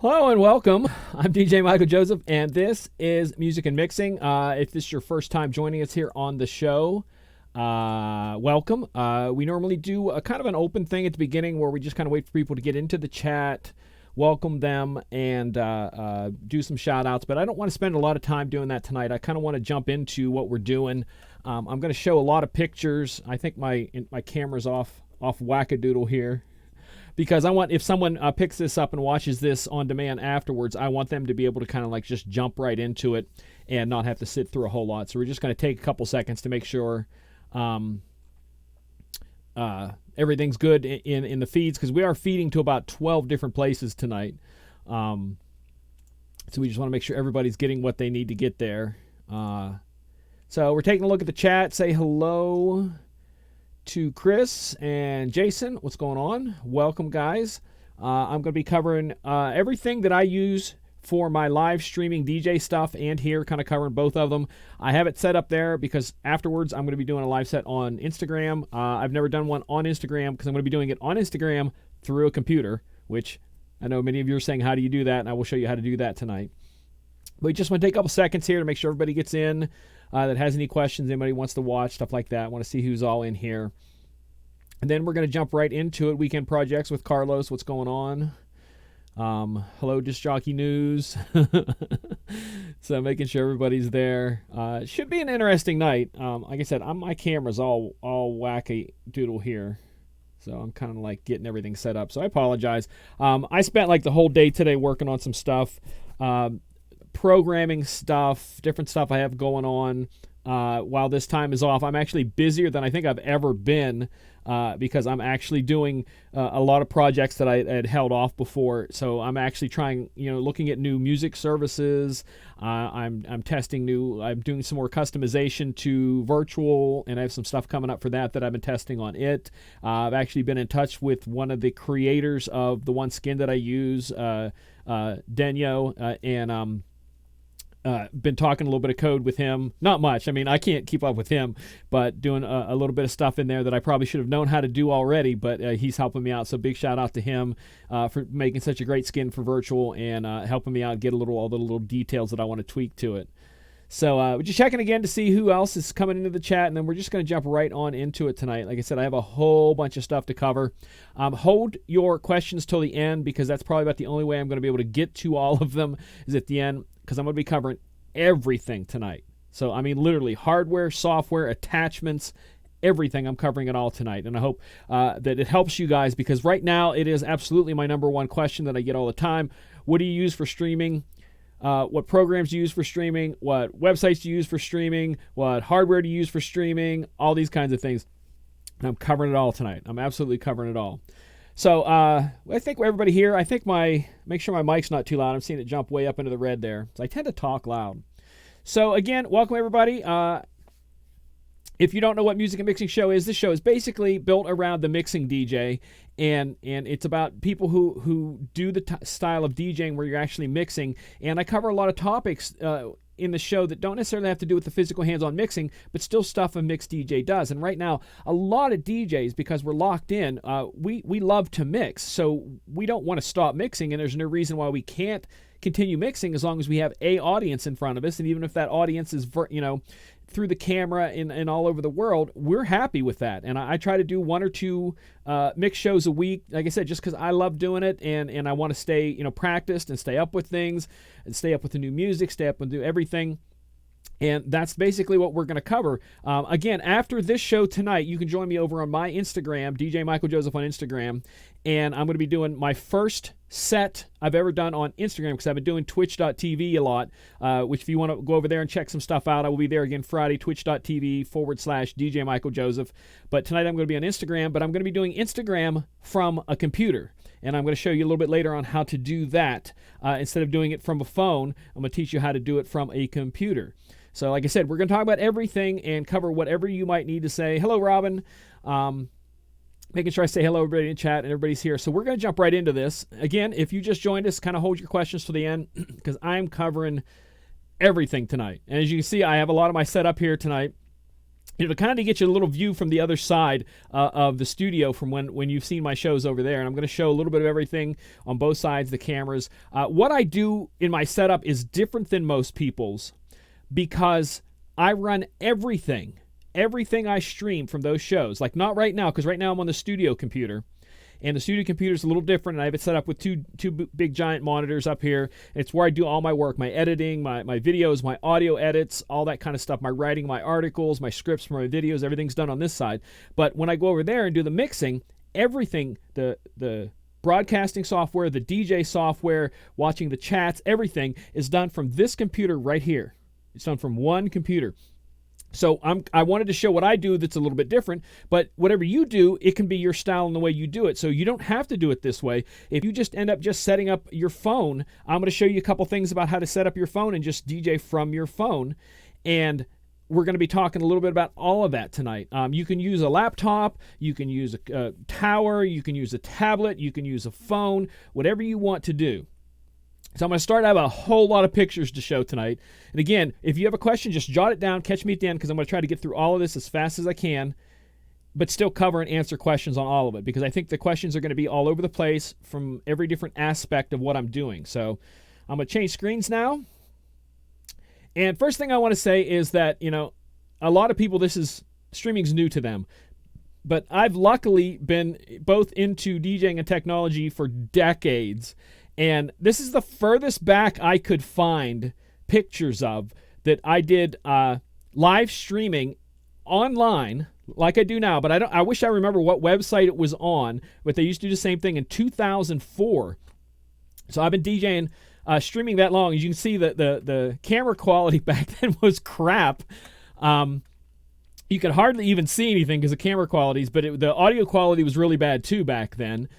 Hello and welcome. I'm DJ Michael Joseph, and this is Music and Mixing. If this is your first time joining us here on the show, welcome. We normally do a kind of an open thing at the beginning where we just kind of wait for people to get into the chat, welcome them, and do some shout outs. But I don't want to spend a lot of time doing that tonight. I kind of want to jump into what we're doing. I'm going to show a lot of pictures. I think my camera's off wackadoodle here, because I want, if someone picks this up and watches this on demand afterwards, I want them to be able to kind of like just jump right into it and not have to sit through a whole lot. So we're just going to take a couple seconds to make sure everything's good in the feeds, because we are feeding to about 12 different places tonight. So we just want to make sure everybody's getting what they need to get there. So we're taking a look at the chat. Say hello to Chris and Jason. What's going on? Welcome, guys. I'm going to be covering everything that I use for my live streaming DJ stuff, and here kind of covering both of them. I have it set up there because afterwards I'm going to be doing a live set on Instagram. I've never done one on Instagram because I'm going to be doing it on Instagram through a computer, which I know many of you are saying, how do you do that? And I will show you how to do that tonight. But we just want to take a couple seconds here to make sure everybody gets in that has any questions, anybody wants to watch, stuff like that. I want to see who's all in here. And then we're going to jump right into it. Weekend projects with Carlos. What's going on? Hello, Disc Jockey News. So making sure everybody's there. It should be an interesting night. Like I said, my camera's all wacky doodle here. So I'm kind of like getting everything set up. So I apologize. I spent like the whole day today working on some stuff. Programming stuff, different stuff I have going on while this time is off. I'm actually busier than I think I've ever been because I'm actually doing a lot of projects that I had held off before. So I'm actually trying, looking at new music services. I'm testing I'm doing some more customization to virtual, and I have some stuff coming up for that I've been testing on it. I've actually been in touch with one of the creators of the one skin that I use, Denyo, and been talking a little bit of code with him. Not much. I mean, I can't keep up with him, but doing a little bit of stuff in there that I probably should have known how to do already, but he's helping me out. So big shout out to him for making such a great skin for virtual and helping me out get all the little details that I want to tweak to it. So we're just checking again to see who else is coming into the chat, and then we're just going to jump right on into it tonight. Like I said, I have a whole bunch of stuff to cover. Hold your questions till the end, because that's probably about the only way I'm going to be able to get to all of them is at the end, because I'm going to be covering everything tonight. So, I mean, literally hardware, software, attachments, everything. I'm covering it all tonight. And I hope that it helps you guys, because right now it is absolutely my number one question that I get all the time. What do you use for streaming? What programs do you use for streaming? What websites do you use for streaming? What hardware do you use for streaming? All these kinds of things. And I'm covering it all tonight. I'm absolutely covering it all. So I think everybody here, make sure my mic's not too loud. I'm seeing it jump way up into the red there. So I tend to talk loud. So again, welcome everybody. If you don't know what Music and Mixing Show is, this show is basically built around the mixing DJ, and it's about people who do the style of DJing where you're actually mixing. And I cover a lot of topics in the show that don't necessarily have to do with the physical hands-on mixing, but still stuff a mixed DJ does. And right now, a lot of DJs, because we're locked in, we love to mix. So we don't want to stop mixing, and there's no reason why we can't continue mixing as long as we have a audience in front of us. And even if that audience is, through the camera and all over the world, we're happy with that. And I try to do one or two mix shows a week, like I said, just because I love doing it, and I want to stay practiced and stay up with things and stay up with the new music, stay up and do everything. And that's basically what we're going to cover. Again, after this show tonight, you can join me over on my Instagram, DJ Michael Joseph on Instagram, and I'm going to be doing my first set I've ever done on Instagram, because I've been doing twitch.tv a lot, which if you want to go over there and check some stuff out, I will be there again Friday, twitch.tv/DJ Michael Joseph. But tonight I'm going to be on Instagram, but I'm going to be doing Instagram from a computer. And I'm going to show you a little bit later on how to do that. Instead of doing it from a phone, I'm going to teach you how to do it from a computer. So like I said, we're going to talk about everything and cover whatever you might need to say. Hello, Robin. Making sure I say hello, everybody in chat, and everybody's here. So we're going to jump right into this. Again, if you just joined us, kind of hold your questions to the end, because I'm covering everything tonight. And as you can see, I have a lot of my setup here tonight. to kind of get you a little view from the other side of the studio from when you've seen my shows over there. And I'm going to show a little bit of everything on both sides of the cameras. What I do in my setup is different than most people's because I run everything I stream from those shows. Like not right now, because right now I'm on the studio computer. And the studio computer is a little different, and I have it set up with two big giant monitors up here. It's where I do all my work, my editing, my videos, my audio edits, all that kind of stuff, my writing, my articles, my scripts for my videos, everything's done on this side. But when I go over there and do the mixing, everything, the broadcasting software, the DJ software, watching the chats, everything is done from this computer right here. It's done from one computer. So I wanted to show what I do that's a little bit different, but whatever you do, it can be your style and the way you do it. So you don't have to do it this way. If you just end up just setting up your phone, I'm going to show you a couple things about how to set up your phone and just DJ from your phone. And we're going to be talking a little bit about all of that tonight. You can use a laptop, you can use a tower, you can use a tablet, you can use a phone, whatever you want to do. So I'm going to start. I have a whole lot of pictures to show tonight. And again, if you have a question, just jot it down. Catch me at the end because I'm going to try to get through all of this as fast as I can, but still cover and answer questions on all of it because I think the questions are going to be all over the place from every different aspect of what I'm doing. So I'm going to change screens now. And first thing I want to say is that, a lot of people, streaming's new to them. But I've luckily been both into DJing and technology for decades. And this is the furthest back I could find pictures of that I did live streaming online like I do now. But I wish I remember what website it was on. But they used to do the same thing in 2004. So I've been DJing, streaming that long. As you can see, the camera quality back then was crap. You could hardly even see anything because of camera qualities. But the audio quality was really bad too back then.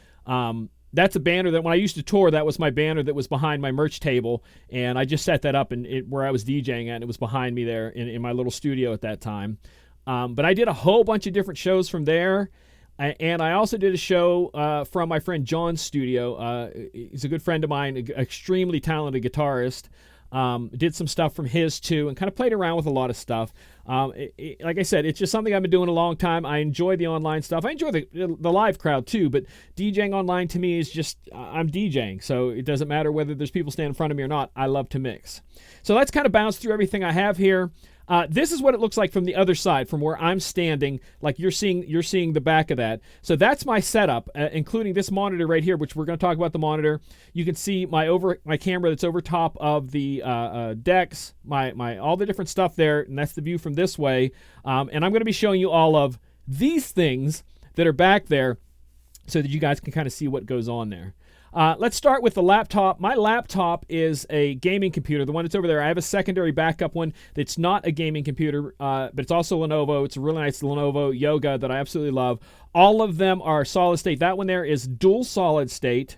That's a banner that when I used to tour, that was my banner that was behind my merch table. And I just set that up where I was DJing at, and it was behind me there in my little studio at that time. But I did a whole bunch of different shows from there. And I also did a show from my friend John's studio. He's a good friend of mine, an extremely talented guitarist. Did some stuff from his too, and kind of played around with a lot of stuff. Like I said, it's just something I've been doing a long time. I enjoy the online stuff. I enjoy the live crowd too, but DJing online to me is just, I'm DJing. So it doesn't matter whether there's people standing in front of me or not. I love to mix. So let's kind of bounce through everything I have here. This is what it looks like from the other side, from where I'm standing. Like you're seeing the back of that. So that's my setup, including this monitor right here, which we're going to talk about the monitor. You can see my camera that's over top of the decks, my all the different stuff there, and that's the view from this way. And I'm going to be showing you all of these things that are back there, so that you guys can kind of see what goes on there. Let's start with the laptop. My laptop is a gaming computer, the one that's over there. I have a secondary backup one that's not a gaming computer, but it's also Lenovo. It's a really nice Lenovo Yoga that I absolutely love. All of them are solid state. That one there is dual solid state,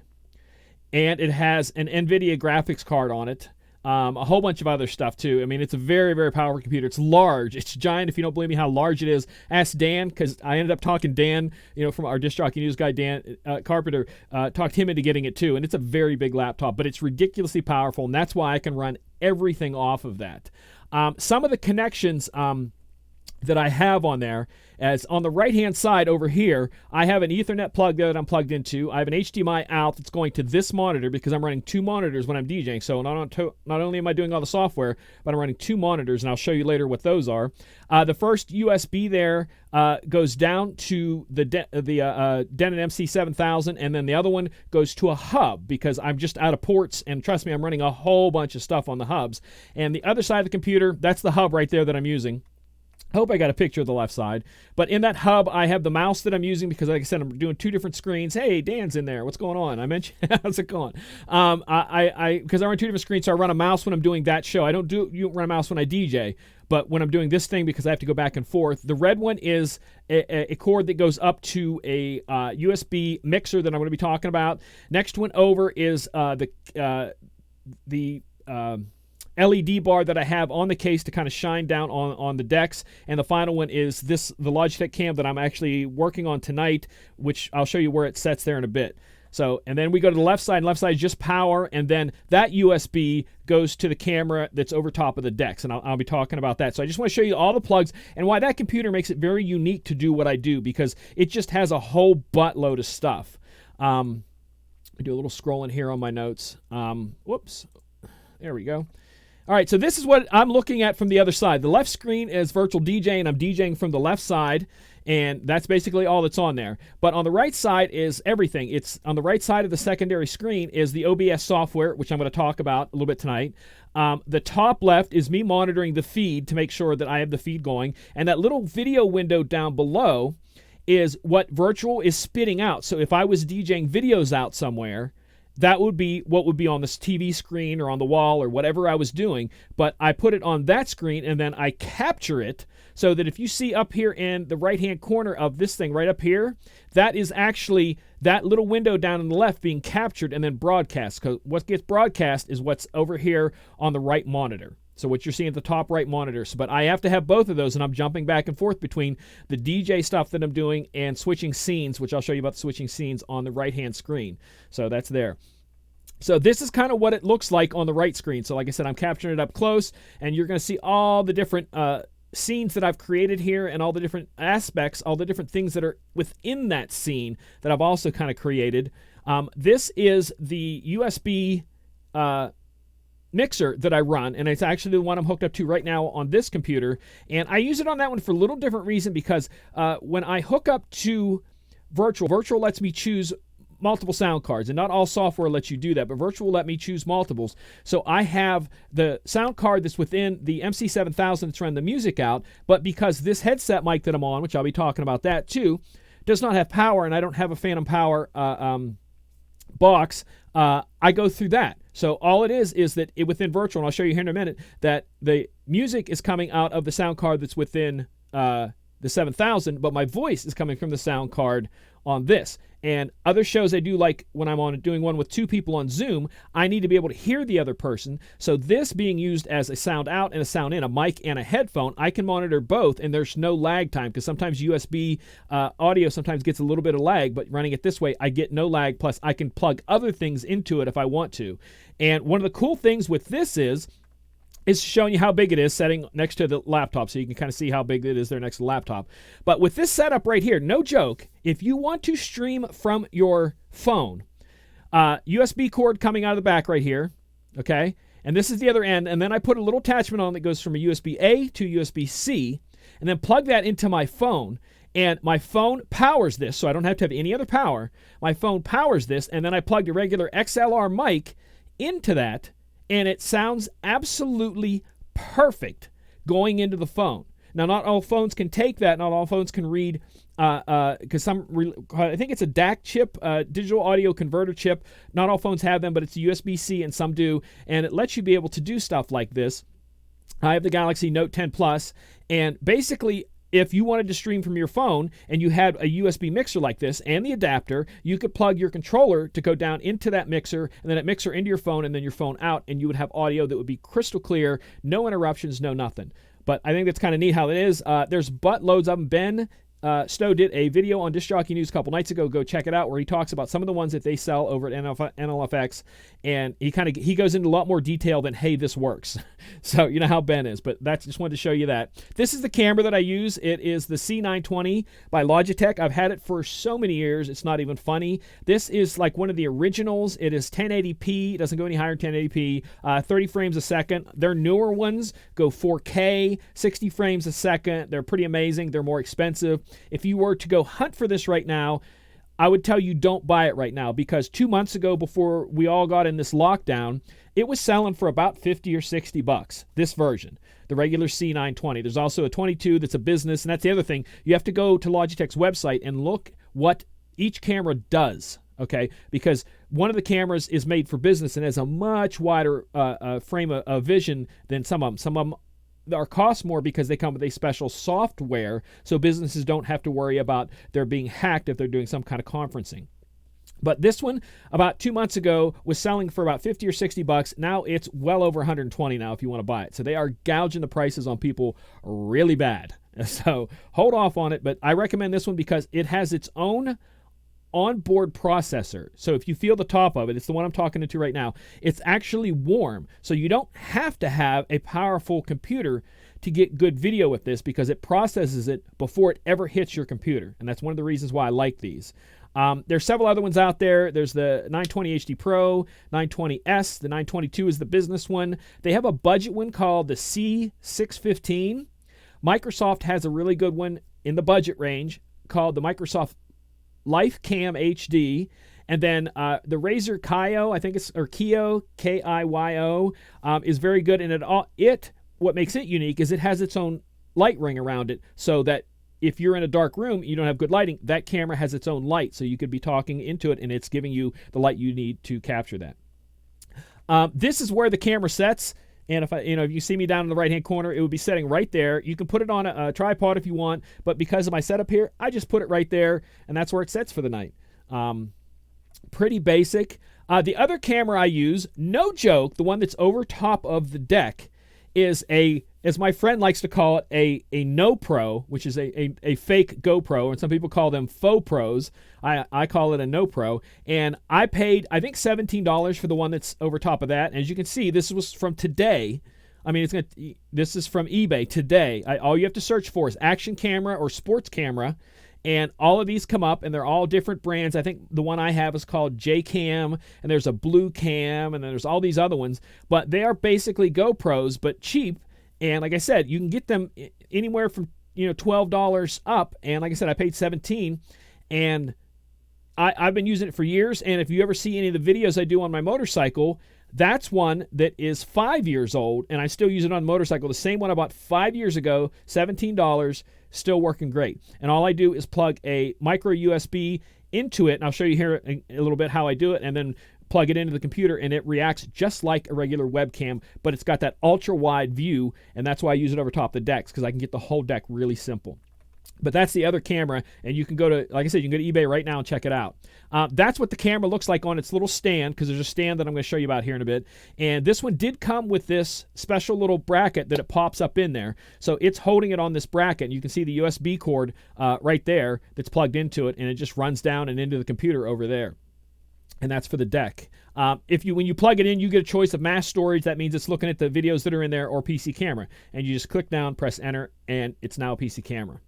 and it has an NVIDIA graphics card on it. A whole bunch of other stuff too. I mean, it's a very, very powerful computer. It's large. It's giant. If you don't believe me how large it is, ask Dan, because I ended up talking Dan, from our Disc Jockey News guy, Dan Carpenter, talked him into getting it too. And it's a very big laptop, but it's ridiculously powerful, and that's why I can run everything off of that. Some of the connections that I have on there, as on the right-hand side over here, I have an Ethernet plug there that I'm plugged into. I have an HDMI out that's going to this monitor because I'm running two monitors when I'm DJing. So not only am I doing all the software, but I'm running two monitors, and I'll show you later what those are. The first USB there goes down to the Denon MC7000, and then the other one goes to a hub because I'm just out of ports, and trust me, I'm running a whole bunch of stuff on the hubs. And the other side of the computer, that's the hub right there that I'm using. I hope I got a picture of the left side. But in that hub, I have the mouse that I'm using because, like I said, I'm doing two different screens. Hey, Dan's in there. What's going on? I mentioned, how's it going? Because I run two different screens, so I run a mouse when I'm doing that show. I don't run a mouse when I DJ. But when I'm doing this thing, because I have to go back and forth, the red one is a cord that goes up to a USB mixer that I'm going to be talking about. Next one over is the LED bar that I have on the case to kind of shine down on the decks. And the final one is the Logitech cam that I'm actually working on tonight, which I'll show you where it sets there in a bit. So, and then we go to the left side, and left side is just power, and then that USB goes to the camera that's over top of the decks, and I'll be talking about that. So I just want to show you all the plugs and why that computer makes it very unique to do what I do, because it just has a whole buttload of stuff. I do a little scrolling here on my notes. Whoops. There we go. All right, so this is what I'm looking at from the other side. The left screen is virtual DJ, and I'm DJing from the left side, and that's basically all that's on there. But on the right side is everything. It's on the right side of the secondary screen is the OBS software, which I'm going to talk about a little bit tonight. The top left is me monitoring the feed to make sure that I have the feed going, and that little video window down below is what virtual is spitting out. So if I was DJing videos out somewhere, that would be what would be on this TV screen or on the wall or whatever I was doing. But I put it on that screen, and then I capture it so that if you see up here in the right-hand corner of this thing right up here, that is actually that little window down on the left being captured and then broadcast. Because what gets broadcast is what's over here on the right monitor. So what you're seeing at the top right monitor. But I have to have both of those, and I'm jumping back and forth between the DJ stuff that I'm doing and switching scenes, which I'll show you about the switching scenes on the right-hand screen. So that's there. So this is kind of what it looks like on the right screen. So like I said, I'm capturing it up close, and you're going to see all the different scenes that I've created here and all the different aspects, all the different things that are within that scene that I've also kind of created. This is the USB mixer that I run, and it's actually the one I'm hooked up to right now on this computer, and I use it on that one for a little different reason, because when I hook up to virtual lets me choose multiple sound cards, and not all software lets you do that, but virtual let me choose multiples. So I have the sound card that's within the MC7000 that's running the music out, but because this headset mic that I'm on, which I'll be talking about that too, does not have power, and I don't have a Phantom Power box, I go through that. So all it is that within virtual, and I'll show you here in a minute, that the music is coming out of the sound card that's within the 7000, but my voice is coming from the sound card on this. And other shows I do, like when I'm doing one with two people on Zoom, I need to be able to hear the other person. So this being used as a sound out and a sound in, a mic and a headphone, I can monitor both, and there's no lag time, because sometimes USB audio sometimes gets a little bit of lag, but running it this way, I get no lag, plus I can plug other things into it if I want to. And one of the cool things with this is showing you how big it is setting next to the laptop, so you can kind of see how big it is there next to the laptop. But with this setup right here, no joke, if you want to stream from your phone, USB cord coming out of the back right here, okay? And this is the other end, and then I put a little attachment on that goes from a USB-A to USB-C, and then plug that into my phone, and my phone powers this, so I don't have to have any other power. My phone powers this, and then I plugged a regular XLR mic into that, and it sounds absolutely perfect going into the phone. Now, not all phones can take that. Not all phones can read, because I think it's a DAC chip, digital audio converter chip. Not all phones have them, but it's a USB-C, and some do. And it lets you be able to do stuff like this. I have the Galaxy Note 10 Plus, and basically, if you wanted to stream from your phone and you had a USB mixer like this and the adapter, you could plug your controller to go down into that mixer, and then that mixer into your phone, and then your phone out, and you would have audio that would be crystal clear, no interruptions, no nothing. But I think that's kind of neat how it is. There's buttloads of them. Ben Stowe did a video on Disc Jockey News a couple nights ago. Go check it out, where he talks about some of the ones that they sell over at NLFX, and he goes into a lot more detail than, hey, this works. So you know how Ben is, but that's just wanted to show you that. This is the camera that I use. It is the C920 by Logitech. I've had it for so many years, it's not even funny. This is like one of the originals. It is 1080p. It doesn't go any higher than 1080p. 30 frames a second. Their newer ones go 4K, 60 frames a second. They're pretty amazing. They're more expensive. If you were to go hunt for this right now, I would tell you don't buy it right now, because 2 months ago, before we all got in this lockdown, it was selling for about 50 or 60 bucks, this version, the regular C920. There's also a 22 that's a business, and that's the other thing. You have to go to Logitech's website and look what each camera does, okay? Because one of the cameras is made for business and has a much wider frame of vision than some of them. Some of them are cost more because they come with a special software, so businesses don't have to worry about their being hacked if they're doing some kind of conferencing. But this one, about 2 months ago, was selling for about 50 or 60 bucks. Now it's well over 120 now if you want to buy it. So they are gouging the prices on people really bad. So hold off on it, but I recommend this one because it has its own onboard processor. So if you feel the top of it, it's the one I'm talking into right now. It's actually warm. So you don't have to have a powerful computer to get good video with this, because it processes it before it ever hits your computer. And that's one of the reasons why I like these. There's several other ones out there. There's the 920 HD Pro, 920S, the 922 is the business one. They have a budget one called the C615. Microsoft has a really good one in the budget range called the Microsoft LifeCam HD. And then the Razer Kiyo, I think it's, or Kiyo, Kiyo, is very good. And what makes it unique is it has its own light ring around it, so that if you're in a dark room, you don't have good lighting, that camera has its own light. So you could be talking into it and it's giving you the light you need to capture that. This is where the camera sets. And if you see me down in the right-hand corner, it would be setting right there. You can put it on a tripod if you want, but because of my setup here, I just put it right there, and that's where it sets for the night. Pretty basic. The other camera I use, no joke, the one that's over top of the deck, is as my friend likes to call it, a no pro, which is a fake GoPro, and some people call them faux pros. I call it a no pro, and I paid, I think, $17 for the one that's over top of that. And as you can see, this was from today. I mean, this is from eBay today. All you have to search for is action camera or sports camera, and all of these come up, and they're all different brands. I think the one I have is called J-Cam, and there's a Blue Cam, and then there's all these other ones. But they are basically GoPros, but cheap. And like I said, you can get them anywhere from $12 up. And like I said, I paid $17, and I've been using it for years. And if you ever see any of the videos I do on my motorcycle, that's one that is 5 years old, and I still use it on the motorcycle. The same one I bought 5 years ago, $17. Still working great. And all I do is plug a micro USB into it, and I'll show you here a little bit how I do it, and then plug it into the computer, and it reacts just like a regular webcam, but it's got that ultra wide view, and that's why I use it over top the decks, because I can get the whole deck really simple. But that's the other camera, and you can go to, like I said, you can go to eBay right now and check it out. That's what the camera looks like on its little stand, because there's a stand that I'm going to show you about here in a bit. And this one did come with this special little bracket that it pops up in there. So it's holding it on this bracket, and you can see the USB cord right there that's plugged into it, and it just runs down and into the computer over there. And that's for the deck. When you plug it in, you get a choice of mass storage. That means it's looking at the videos that are in there, or PC camera. And you just click down, press enter, and it's now a PC camera.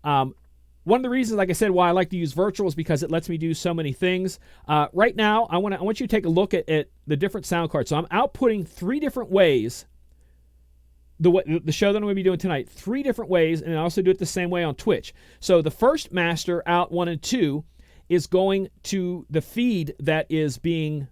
One of the reasons, like I said, why I like to use virtual is because it lets me do so many things. Right now, I want you to take a look at the different sound cards. So I'm outputting 3 different ways. The show that I'm going to be doing tonight, 3 different ways, and I also do it the same way on Twitch. So the first master, out 1 and 2, is going to the feed that is being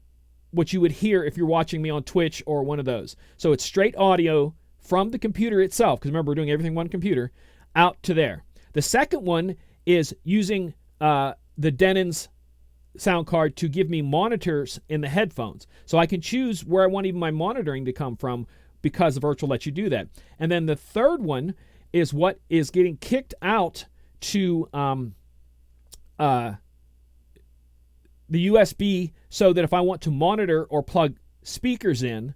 what you would hear if you're watching me on Twitch or one of those. So it's straight audio from the computer itself, because remember, we're doing everything on one computer, out to there. The second one is using the Denon's sound card to give me monitors in the headphones. So I can choose where I want even my monitoring to come from, because the virtual lets you do that. And then the third one is what is getting kicked out to the USB, so that if I want to monitor or plug speakers in,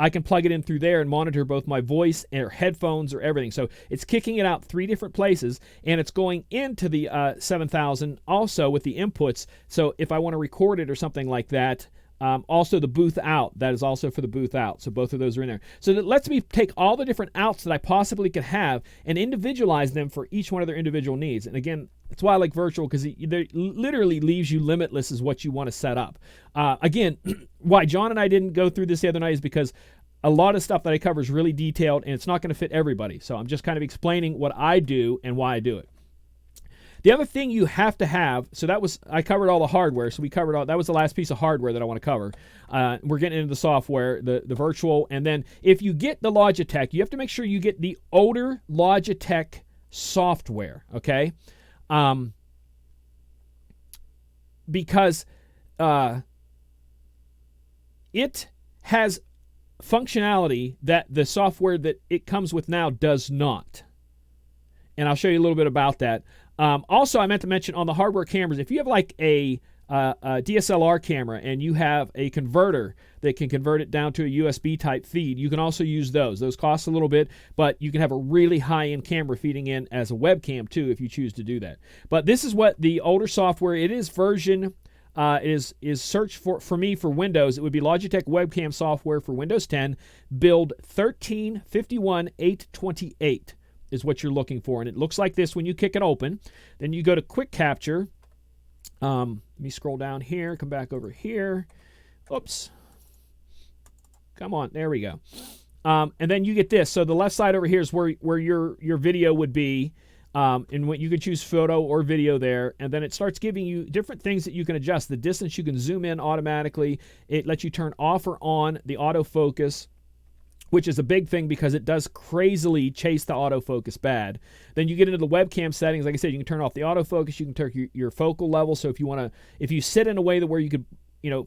I can plug it in through there and monitor both my voice or headphones or everything. So it's kicking it out 3 different places, and it's going into the 7000 also with the inputs. So if I want to record it or something like that, also the booth out, that is also for the booth out. So both of those are in there. So that lets me take all the different outs that I possibly could have and individualize them for each one of their individual needs. And again, that's why I like virtual, because it literally leaves you limitless as what you want to set up. Again, why John and I didn't go through this the other night is because a lot of stuff that I cover is really detailed, and it's not going to fit everybody. So I'm just kind of explaining what I do and why I do it. The other thing you have to have, I covered all the hardware, so that was the last piece of hardware that I want to cover. We're getting into the software, the virtual, and then if you get the Logitech, you have to make sure you get the older Logitech software, okay? Because it has functionality that the software that it comes with now does not. And I'll show you a little bit about that. Also, I meant to mention on the hardware cameras, if you have like a DSLR camera and you have a converter that can convert it down to a USB type feed, you can also use those. Those cost a little bit, but you can have a really high-end camera feeding in as a webcam too if you choose to do that. But this is what the older software, it is version, is search for me for Windows. It would be Logitech webcam software for Windows 10, build 1351828 is what you're looking for. And it looks like this when you kick it open. Then you go to quick capture. Let me scroll down here, come back over here. Oops. Come on, there we go. And then you get this. So the left side over here is where your video would be. And what you could choose photo or video there, and then it starts giving you different things that you can adjust. The distance you can zoom in automatically. It lets you turn off or on the autofocus, which is a big thing because it does crazily chase the autofocus bad. Then you get into the webcam settings. Like I said, you can turn off the autofocus. You can turn your focal level. So if you sit in a way that where you could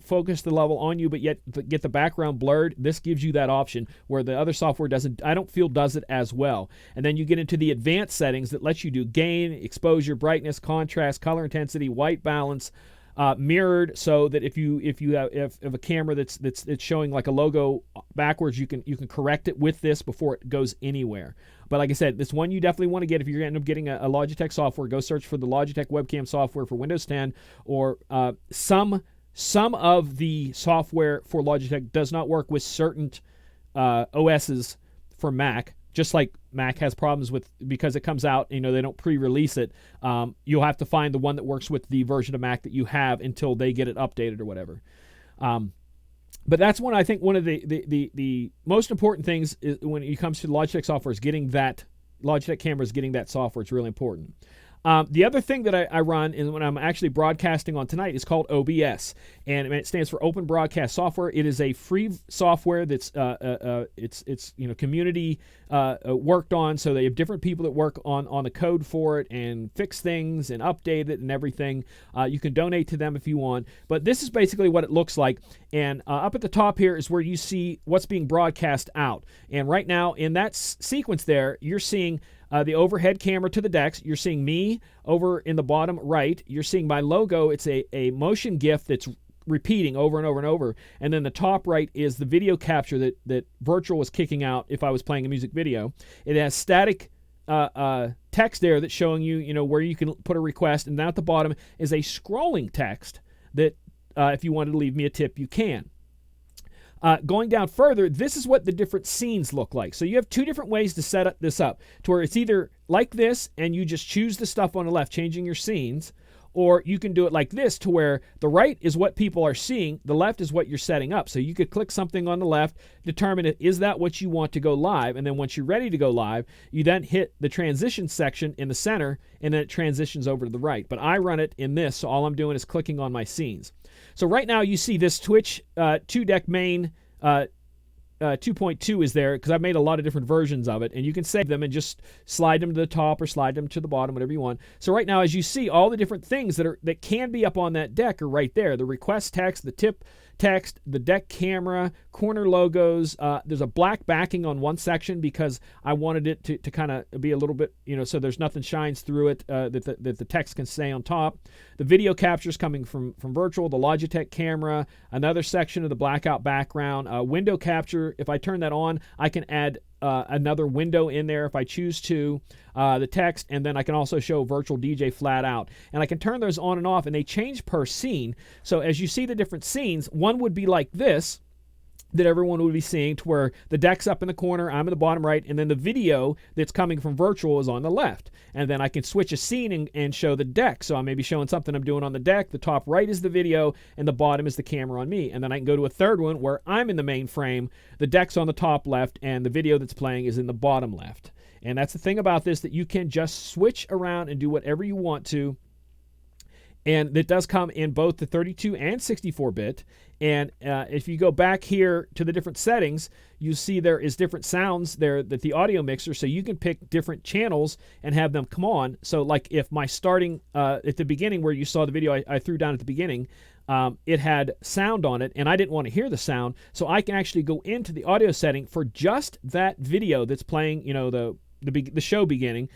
focus the level on you, but yet get the background blurred, this gives you that option where the other software doesn't, I don't feel does it as well. And then you get into the advanced settings that lets you do gain, exposure, brightness, contrast, color intensity, white balance, mirrored, so that if you have a camera that's showing like a logo backwards, you can correct it with this before it goes anywhere. But like I said, this one you definitely want to get if you're going to end up getting a Logitech software. Go search for the Logitech webcam software for Windows 10, or some of the software for Logitech does not work with certain OSs for Mac, just like Mac has problems with, because it comes out, they don't pre-release it. You'll have to find the one that works with the version of Mac that you have until they get it updated or whatever. But that's one, I think, one of the most important things is when it comes to Logitech software is getting that Logitech cameras, getting that software. It's really important. The other thing that I run is when I'm actually broadcasting on tonight is called OBS, and it stands for Open Broadcast Software. It is a free software that's it's community worked on, so they have different people that work on the code for it and fix things and update it and everything. You can donate to them if you want, but this is basically what it looks like. And up at the top here is where you see what's being broadcast out. And right now in that sequence there, you're seeing the overhead camera to the decks. You're seeing me over in the bottom right. You're seeing my logo. It's a motion GIF that's repeating over and over and over. And then the top right is the video capture that Virtual was kicking out if I was playing a music video. It has static text there that's showing you, where you can put a request. And down at the bottom is a scrolling text that if you wanted to leave me a tip, you can. Going down further, this is what the different scenes look like. So you have two different ways to set this up, to where it's either like this and you just choose the stuff on the left, changing your scenes, or you can do it like this, to where the right is what people are seeing, the left is what you're setting up. So you could click something on the left, determine is that what you want to go live, and then once you're ready to go live, you then hit the transition section in the center, and then it transitions over to the right. But I run it in this, so all I'm doing is clicking on my scenes. So right now you see this Twitch 2-deck main 2.2 is there, because I've made a lot of different versions of it, and you can save them and just slide them to the top or slide them to the bottom, whatever you want. So right now, as you see, all the different things that can be up on that deck are right there. The request text, the tip text, the deck camera, corner logos. There's a black backing on one section because I wanted it to kind of be a little bit, so there's nothing shines through it, that the text can stay on top. The video captures coming from Virtual, the Logitech camera, another section of the blackout background, window capture. If I turn that on, I can add another window in there if I choose to, the text, and then I can also show Virtual DJ flat out. And I can turn those on and off, and they change per scene. So as you see the different scenes, one would be like this, that everyone would be seeing, to where the deck's up in the corner, I'm in the bottom right, and then the video that's coming from Virtual is on the left. And then I can switch a scene and show the deck. So I may be showing something I'm doing on the deck, the top right is the video, and the bottom is the camera on me. And then I can go to a third one where I'm in the main frame, the deck's on the top left, and the video that's playing is in the bottom left. And that's the thing about this, that you can just switch around and do whatever you want to. And it does come in both the 32 and 64-bit. And if you go back here to the different settings, you see there is different sounds there, that the audio mixer, so you can pick different channels and have them come on. So like if my starting at the beginning, where you saw the video I threw down at the beginning, it had sound on it, and I didn't want to hear the sound, so I can actually go into the audio setting for just that video that's playing, the show beginning,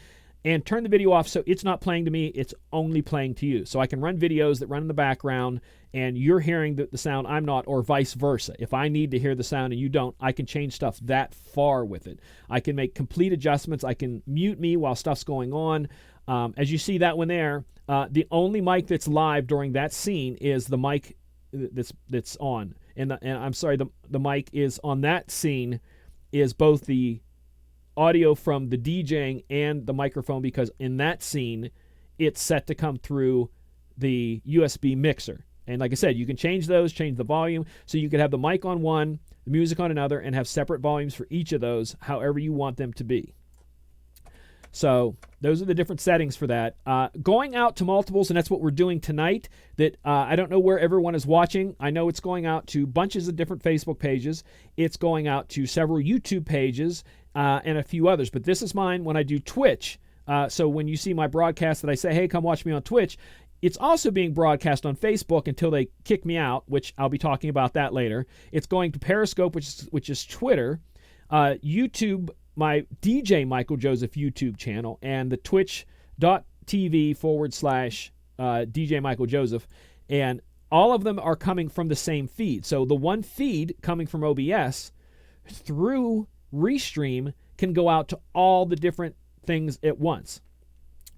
and turn the video off so it's not playing to me, it's only playing to you. So I can run videos that run in the background and you're hearing the sound, I'm not, or vice versa. If I need to hear the sound and you don't, I can change stuff that far with it. I can make complete adjustments. I can mute me while stuff's going on. As you see that one there, the only mic that's live during that scene is the mic that's on. And I'm sorry, the mic is on that scene is both the audio from the DJing and the microphone, because in that scene it's set to come through the USB mixer. And like I said, you can change those, change the volume, so you could have the mic on one, the music on another, and have separate volumes for each of those, however you want them to be. So those are the different settings for that. Going out to multiples, and that's what we're doing tonight. That I don't know where everyone is watching. I know it's going out to bunches of different Facebook pages. It's going out to several YouTube pages and a few others. But this is mine when I do Twitch. So when you see my broadcast that I say, hey, come watch me on Twitch, it's also being broadcast on Facebook until they kick me out, which I'll be talking about that later. It's going to Periscope, which is Twitter, YouTube, my DJ Michael Joseph YouTube channel, and the twitch.tv/DJ Michael Joseph. And all of them are coming from the same feed. So the one feed coming from OBS through Restream can go out to all the different things at once.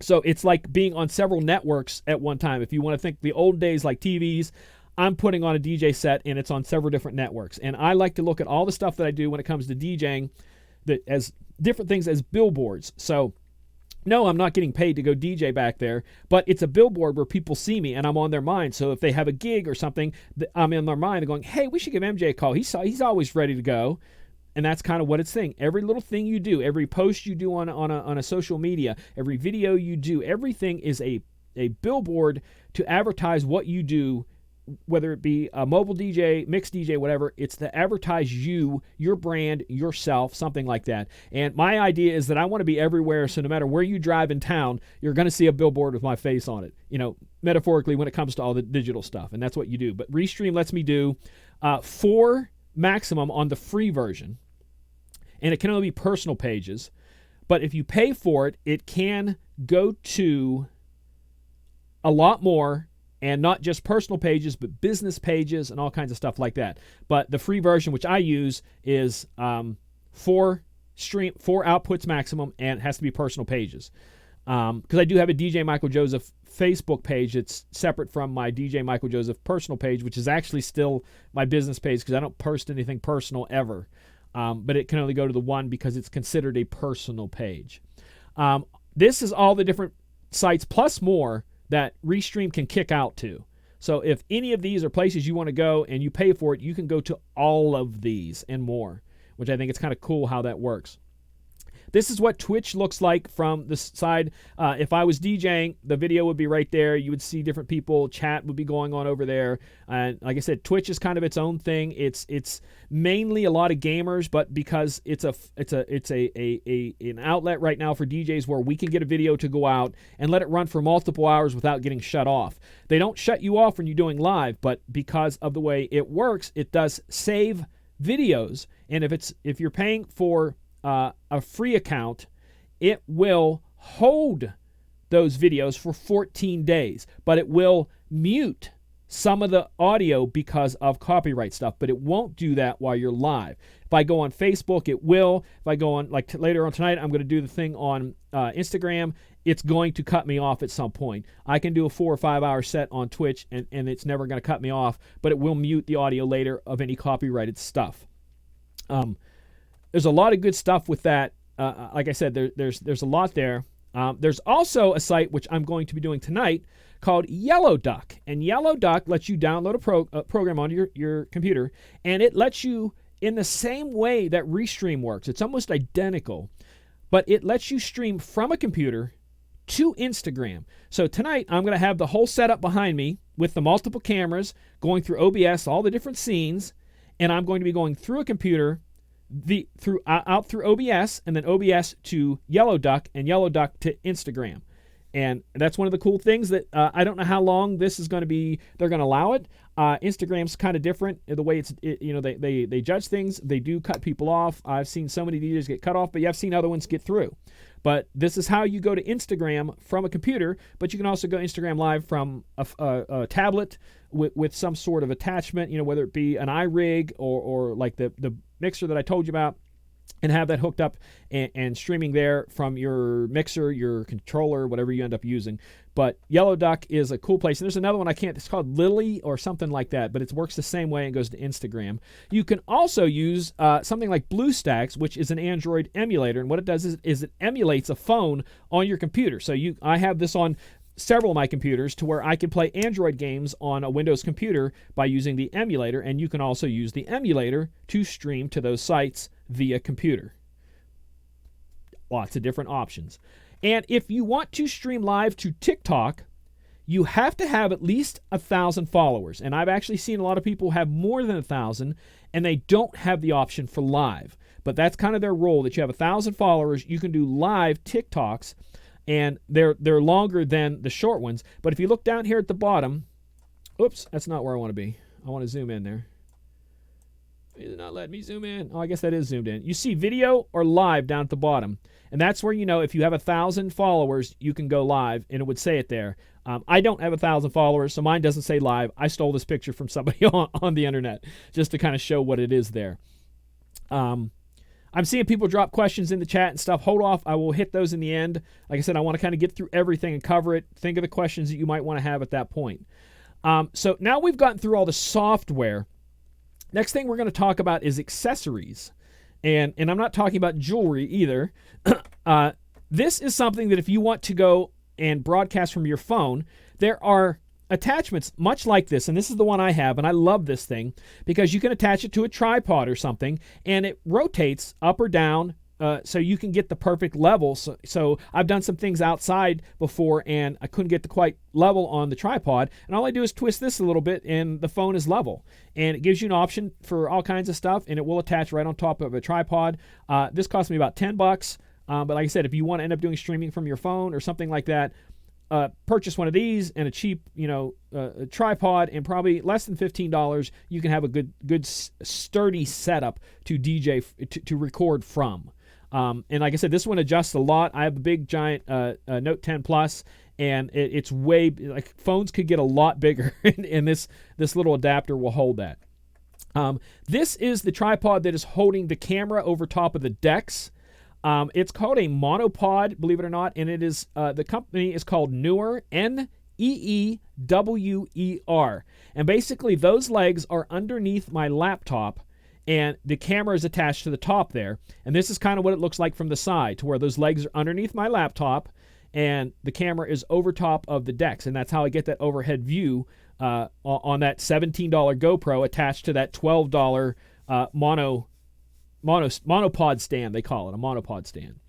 So it's like being on several networks at one time. If you want to think the old days like TVs, I'm putting on a DJ set and it's on several different networks. And I like to look at all the stuff that I do when it comes to DJing that as different things as billboards. So no, I'm not getting paid to go DJ back there, but it's a billboard where people see me and I'm on their mind. So if they have a gig or something, I'm in their mind. They're going, hey, we should give MJ a call. He's always ready to go. And that's kind of what it's saying. Every little thing you do, every post you do on a social media, every video you do, everything is a billboard to advertise what you do, whether it be a mobile DJ, mixed DJ, whatever. It's to advertise you, your brand, yourself, something like that. And my idea is that I want to be everywhere, so no matter where you drive in town, you're going to see a billboard with my face on it, metaphorically when it comes to all the digital stuff. And that's what you do. But Restream lets me do 4 maximum on the free version. And it can only be personal pages. But if you pay for it, it can go to a lot more, and not just personal pages, but business pages and all kinds of stuff like that. But the free version, which I use, is 4 outputs maximum, and it has to be personal pages. Because I do have a DJ Michael Joseph Facebook page that's separate from my DJ Michael Joseph personal page, which is actually still my business page because I don't post anything personal ever. But it can only go to the one because it's considered a personal page. This is all the different sites plus more that Restream can kick out to. So if any of these are places you want to go and you pay for it, you can go to all of these and more, which I think it's kind of cool how that works. This is what Twitch looks like from the side. If I was DJing, the video would be right there. You would see different people. Chat would be going on over there. And like I said, Twitch is kind of its own thing. It's mainly a lot of gamers, but because it's an outlet right now for DJs where we can get a video to go out and let it run for multiple hours without getting shut off. They don't shut you off when you're doing live, but because of the way it works, it does save videos. And if you're paying for a free account, it will hold those videos for 14 days, but it will mute some of the audio because of copyright stuff, but it won't do that while you're live. If I go on Facebook, it will. If I go on, later on tonight, I'm going to do the thing on Instagram, it's going to cut me off at some point. I can do a 4 or 5 hour set on Twitch, and it's never going to cut me off, but it will mute the audio later of any copyrighted stuff. There's a lot of good stuff with that. Like I said, there's a lot there. There's also a site which I'm going to be doing tonight called Yellow Duck. And Yellow Duck lets you download a program onto your computer, and it lets you, in the same way that Restream works, it's almost identical, but it lets you stream from a computer to Instagram. So tonight I'm going to have the whole setup behind me with the multiple cameras going through OBS, all the different scenes, and I'm going to be going through a computer out through OBS, and then OBS to Yellow Duck, and Yellow Duck to Instagram. And that's one of the cool things that I don't know how long this is going to be. They're going to allow it. Instagram's kind of different the way they judge things. They do cut people off. I've seen so many videos get cut off, but I've seen other ones get through. But this is how you go to Instagram from a computer, but you can also go Instagram Live from a tablet with some sort of attachment, whether it be an iRig or like the mixer that I told you about, and have that hooked up and streaming there from your mixer, your controller, whatever you end up using. But Yellow Duck is a cool place. And there's another one it's called Lily or something like that, but it works the same way and goes to Instagram. You can also use something like BlueStacks, which is an Android emulator. And what it does is it emulates a phone on your computer. So I have this on several of my computers to where I can play Android games on a Windows computer by using the emulator, and you can also use the emulator to stream to those sites via computer. Lots of different options. And if you want to stream live to TikTok, you have to have at least 1,000 followers. And I've actually seen a lot of people have more than 1,000, and they don't have the option for live. But that's kind of their rule, that you have 1,000 followers, you can do live TikToks, and they're longer than the short ones. But if you look down here at the bottom, oops, that's not where I want to be. I want to zoom in there. It did not let me zoom in. Oh, I guess that is zoomed in. You see video or live down at the bottom. And that's where, if you have 1,000 followers, you can go live, and it would say it there. I don't have 1,000 followers, so mine doesn't say live. I stole this picture from somebody on the internet just to kind of show what it is there. I'm seeing people drop questions in the chat and stuff. Hold off. I will hit those in the end. Like I said, I want to kind of get through everything and cover it. Think of the questions that you might want to have at that point. So now we've gotten through all the software. Next thing we're going to talk about is accessories. And I'm not talking about jewelry either. This is something that if you want to go and broadcast from your phone, there are attachments much like this, and this is the one I have, and I love this thing because you can attach it to a tripod or something, and it rotates up or down so you can get the perfect level. So I've done some things outside before, and I couldn't get the quite level on the tripod, and all I do is twist this a little bit, and the phone is level. And it gives you an option for all kinds of stuff, and it will attach right on top of a tripod. This cost me about $10, but like I said, if you want to end up doing streaming from your phone or something like that, purchase one of these and a cheap, a tripod, and probably less than $15, you can have a good sturdy setup to DJ to record from. And like I said, this one adjusts a lot. I have a big giant Note 10 Plus, and it's way like phones could get a lot bigger, and this little adapter will hold that. This is the tripod that is holding the camera over top of the decks. It's called a monopod, believe it or not, and it is the company is called Neewer, Neewer, and basically those legs are underneath my laptop, and the camera is attached to the top there. And this is kind of what it looks like from the side, to where those legs are underneath my laptop, and the camera is over top of the decks, and that's how I get that overhead view on that $17 GoPro attached to that $12 monopod stand. They call it a monopod stand,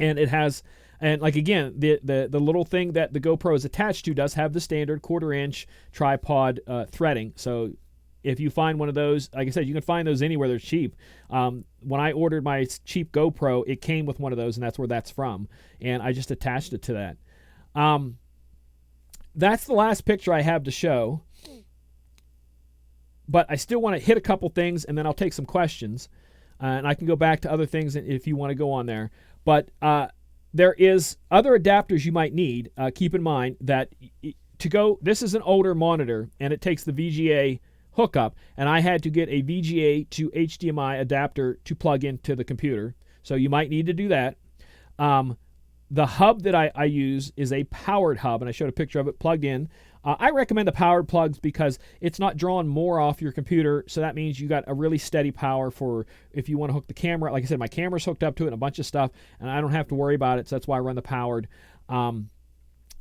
and it has, and like again, the little thing that the GoPro is attached to does have the standard 1/4-inch tripod threading. So if you find one of those, like I said, you can find those anywhere. They're cheap. When I ordered my cheap GoPro, it came with one of those, and that's where that's from, and I just attached it to that. That's the last picture I have to show, but I still want to hit a couple things, and then I'll take some questions. And I can go back to other things if you want to go on there. But there is other adapters you might need. Keep in mind that this is an older monitor, and it takes the VGA hookup, and I had to get a VGA to HDMI adapter to plug into the computer. So you might need to do that. The hub that I use is a powered hub, and I showed a picture of it plugged in. I recommend the powered plugs because it's not drawing more off your computer, so that means you got a really steady power for if you want to hook the camera. Like I said, my camera's hooked up to it and a bunch of stuff, and I don't have to worry about it, so that's why I run the powered. And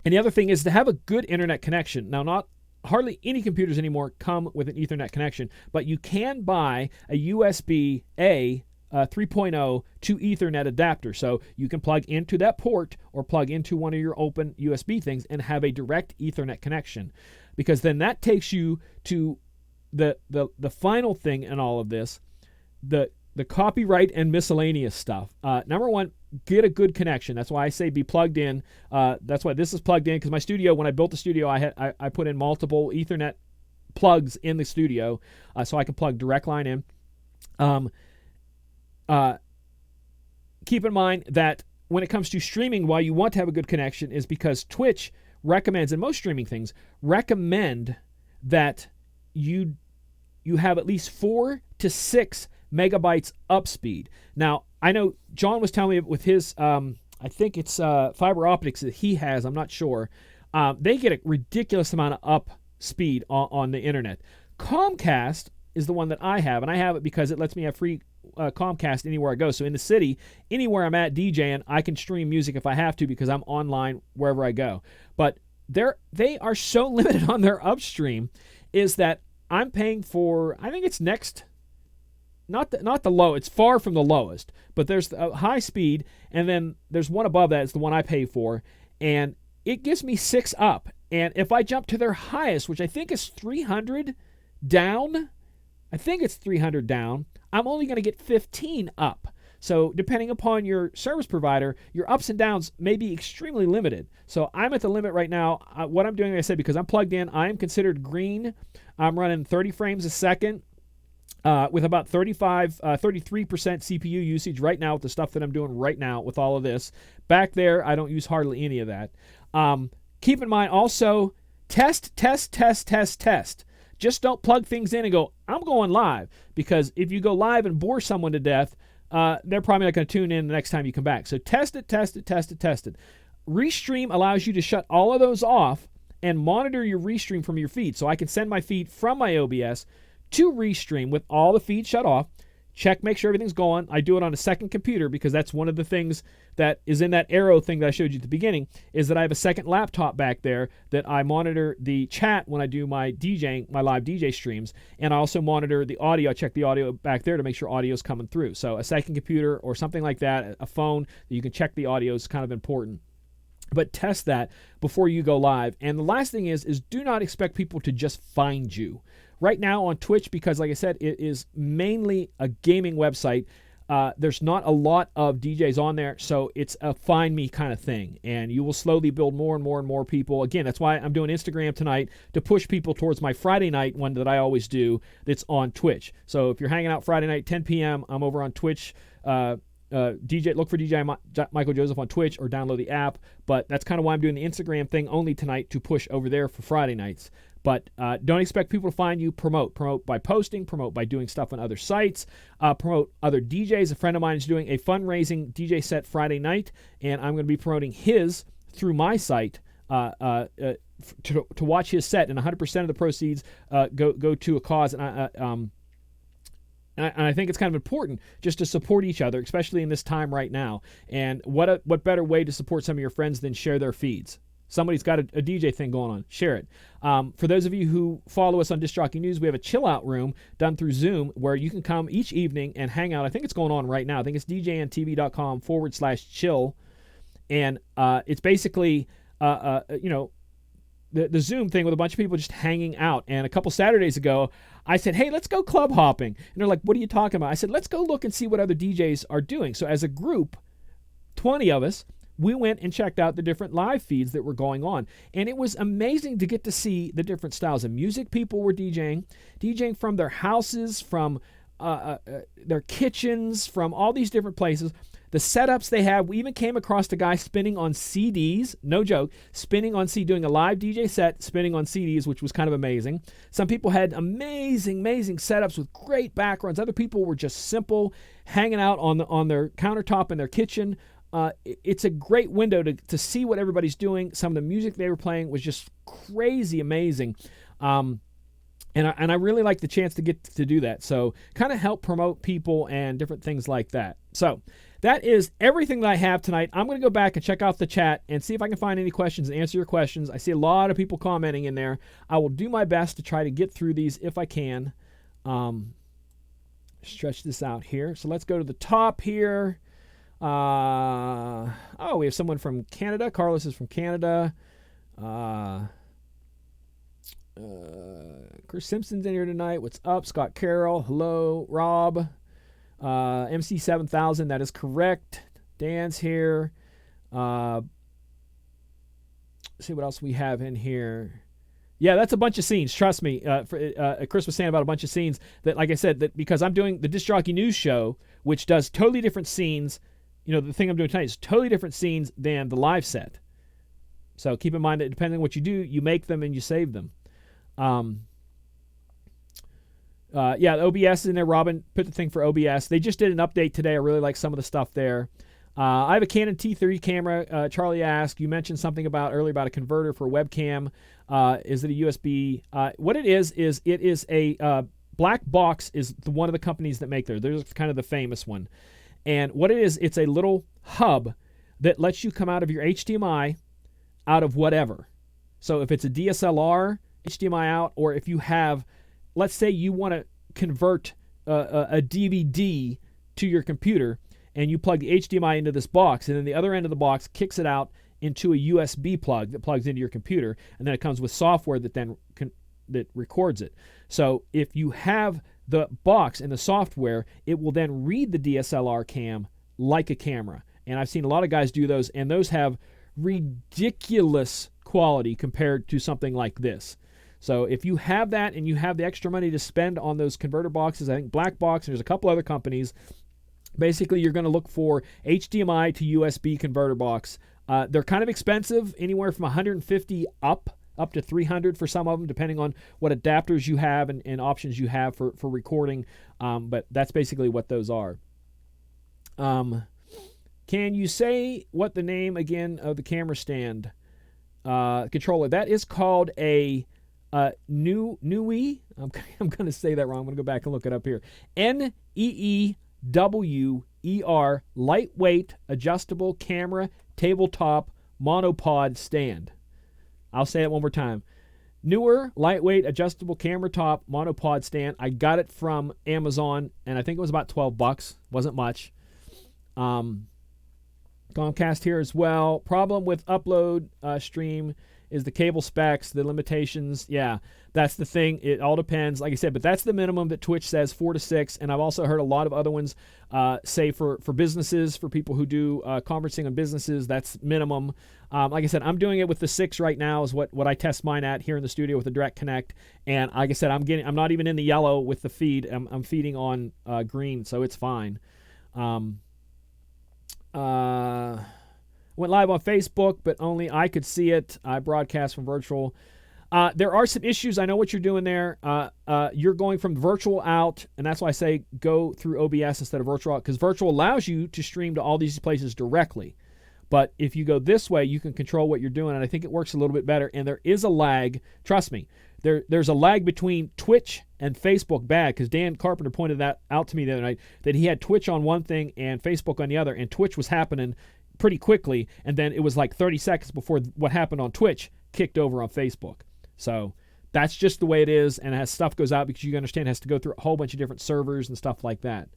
the other thing is to have a good internet connection. Now, hardly any computers anymore come with an Ethernet connection, but you can buy a USB-A 3.0 to Ethernet adapter. So you can plug into that port or plug into one of your open USB things and have a direct Ethernet connection, because then that takes you to the final thing in all of this, the copyright and miscellaneous stuff. Number one, get a good connection. That's why I say be plugged in. That's why this is plugged in, because my studio, when I built the studio, I put in multiple Ethernet plugs in the studio, so I can plug direct line in. Keep in mind that when it comes to streaming, why you want to have a good connection is because Twitch recommends, and most streaming things recommend, that you have at least 4 to 6 megabytes up speed. Now, I know John was telling me with his, I think it's fiber optics that he has, I'm not sure, they get a ridiculous amount of up speed on the internet. Comcast is the one that I have, and I have it because it lets me have free Comcast anywhere I go. So in the city, anywhere I'm at DJing, I can stream music if I have to, because I'm online wherever I go. But they are so limited on their upstream, is that I'm paying for, I think it's next, not the low, it's far from the lowest, but there's a high speed, and then there's one above that, it's the one I pay for, and it gives me 6 up. And if I jump to their highest, which I think is 300 down, I'm only going to get 15 up. So depending upon your service provider, your ups and downs may be extremely limited. So I'm at the limit right now. What I'm doing, like I said, because I'm plugged in, I am considered green. I'm running 30 frames a second with about 33% CPU usage right now with the stuff that I'm doing right now with all of this. Back there, I don't use hardly any of that. Keep in mind also, test. Just don't plug things in and go, I'm going live. Because if you go live and bore someone to death, they're probably not going to tune in the next time you come back. So test it. Restream allows you to shut all of those off and monitor your restream from your feed. So I can send my feed from my OBS to Restream with all the feeds shut off. Check, make sure everything's going. I do it on a second computer because that's one of the things that is in that arrow thing that I showed you at the beginning, is that I have a second laptop back there that I monitor the chat when I do my DJing, my live DJ streams, and I also monitor the audio. I check the audio back there to make sure audio is coming through. So a second computer or something like that, a phone that you can check the audio is kind of important. But test that before you go live. And the last thing is do not expect people to just find you. Right now on Twitch, because like I said, it is mainly a gaming website, there's not a lot of DJs on there, so it's a find me kind of thing. And you will slowly build more and more and more people. Again, that's why I'm doing Instagram tonight, to push people towards my Friday night one that I always do that's on Twitch. So if you're hanging out Friday night, 10 p.m., I'm over on Twitch. Look for DJ Michael Joseph on Twitch or download the app. But that's kind of why I'm doing the Instagram thing only tonight, to push over there for Friday nights. But don't expect people to find you. Promote by posting, promote by doing stuff on other sites, promote other DJs. A friend of mine is doing a fundraising DJ set Friday night, and I'm going to be promoting his through my site to watch his set, and 100% of the proceeds go to a cause. And I think it's kind of important just to support each other, especially in this time right now. And what better way to support some of your friends than share their feeds? Somebody's got a DJ thing going on. Share it. For those of you who follow us on Disc Jockey News, we have a chill out room done through Zoom where you can come each evening and hang out. I think it's going on right now. I think it's djntv.com/chill. And it's basically, the Zoom thing with a bunch of people just hanging out. And a couple Saturdays ago, I said, hey, let's go club hopping. And they're like, what are you talking about? I said, let's go look and see what other DJs are doing. So as a group, 20 of us, we went and checked out the different live feeds that were going on. And it was amazing to get to see the different styles of music people were DJing from their houses, from their kitchens, from all these different places. The setups they have, we even came across a guy spinning on CDs, no joke, doing a live DJ set, spinning on CDs, which was kind of amazing. Some people had amazing setups with great backgrounds. Other people were just simple, hanging out on their countertop in their kitchen. It's a great window to see what everybody's doing. Some of the music they were playing was just crazy amazing. And I really like the chance to get to do that. So kind of help promote people and different things like that. So that is everything that I have tonight. I'm going to go back and check out the chat and see if I can find any questions and answer your questions. I see a lot of people commenting in there. I will do my best to try to get through these if I can. Stretch this out here. So let's go to the top here. We have someone from Canada. Carlos is from Canada. Chris Simpson's in here tonight. What's up? Scott Carroll. Hello. Rob. MC7000. That is correct. Dan's here. See what else we have in here. Yeah, that's a bunch of scenes. Trust me. Chris was saying about a bunch of scenes that, like I said, that because I'm doing the Disc Jockey News Show, which does totally different scenes. The thing I'm doing tonight is totally different scenes than the live set. So keep in mind that depending on what you do, you make them and you save them. Yeah, the OBS is in there. Robin put the thing for OBS. They just did an update today. I really like some of the stuff there. I have a Canon T30 camera. Charlie asked, you mentioned something earlier about a converter for webcam. Is it a USB? What it is it is a Black Box is one of the companies that make there. There's kind of the famous one. And what it is, it's a little hub that lets you come out of your HDMI out of whatever. So if it's a DSLR, HDMI out, or if you have, let's say you want to convert a DVD to your computer, and you plug the HDMI into this box, and then the other end of the box kicks it out into a USB plug that plugs into your computer, and then it comes with software that then that records it. So if you have the box and the software, it will then read the DSLR cam like a camera. And I've seen a lot of guys do those, and those have ridiculous quality compared to something like this. So if you have that and you have the extra money to spend on those converter boxes, I think Black Box, and there's a couple other companies, basically you're going to look for HDMI to USB converter box. They're kind of expensive, anywhere from $150 up to $300 for some of them, depending on what adapters you have and options you have for recording. But that's basically what those are. Can you say what the name again of the camera stand controller? That is called a Neewer. I'm going to say that wrong. I'm going to go back and look it up here. Neewer, lightweight adjustable camera tabletop monopod stand. I'll say it one more time. Neewer, lightweight adjustable camera top monopod stand. I got it from Amazon, and I think it was about $12. Wasn't much. Comcast here as well. Problem with upload stream is the cable specs, the limitations. Yeah, that's the thing. It all depends, like I said, but that's the minimum that Twitch says, 4 to 6. And I've also heard a lot of other ones say for businesses, for people who do conferencing on businesses, that's minimum. Like I said, I'm doing it with the 6 right now is what I test mine at here in the studio with the Direct Connect. And like I said, I'm not even in the yellow with the feed. I'm feeding on green, so it's fine. Went live on Facebook, but only I could see it. I broadcast from virtual. There are some issues. I know what you're doing there. You're going from virtual out, and that's why I say go through OBS instead of virtual out, because virtual allows you to stream to all these places directly. But if you go this way, you can control what you're doing, and I think it works a little bit better. And there is a lag. Trust me, there's a lag between Twitch and Facebook bad, because Dan Carpenter pointed that out to me the other night, that he had Twitch on one thing and Facebook on the other, and Twitch was happening pretty quickly, and then it was like 30 seconds before what happened on Twitch kicked over on Facebook. So that's just the way it is, and as stuff goes out, because you understand it has to go through a whole bunch of different servers and stuff like that.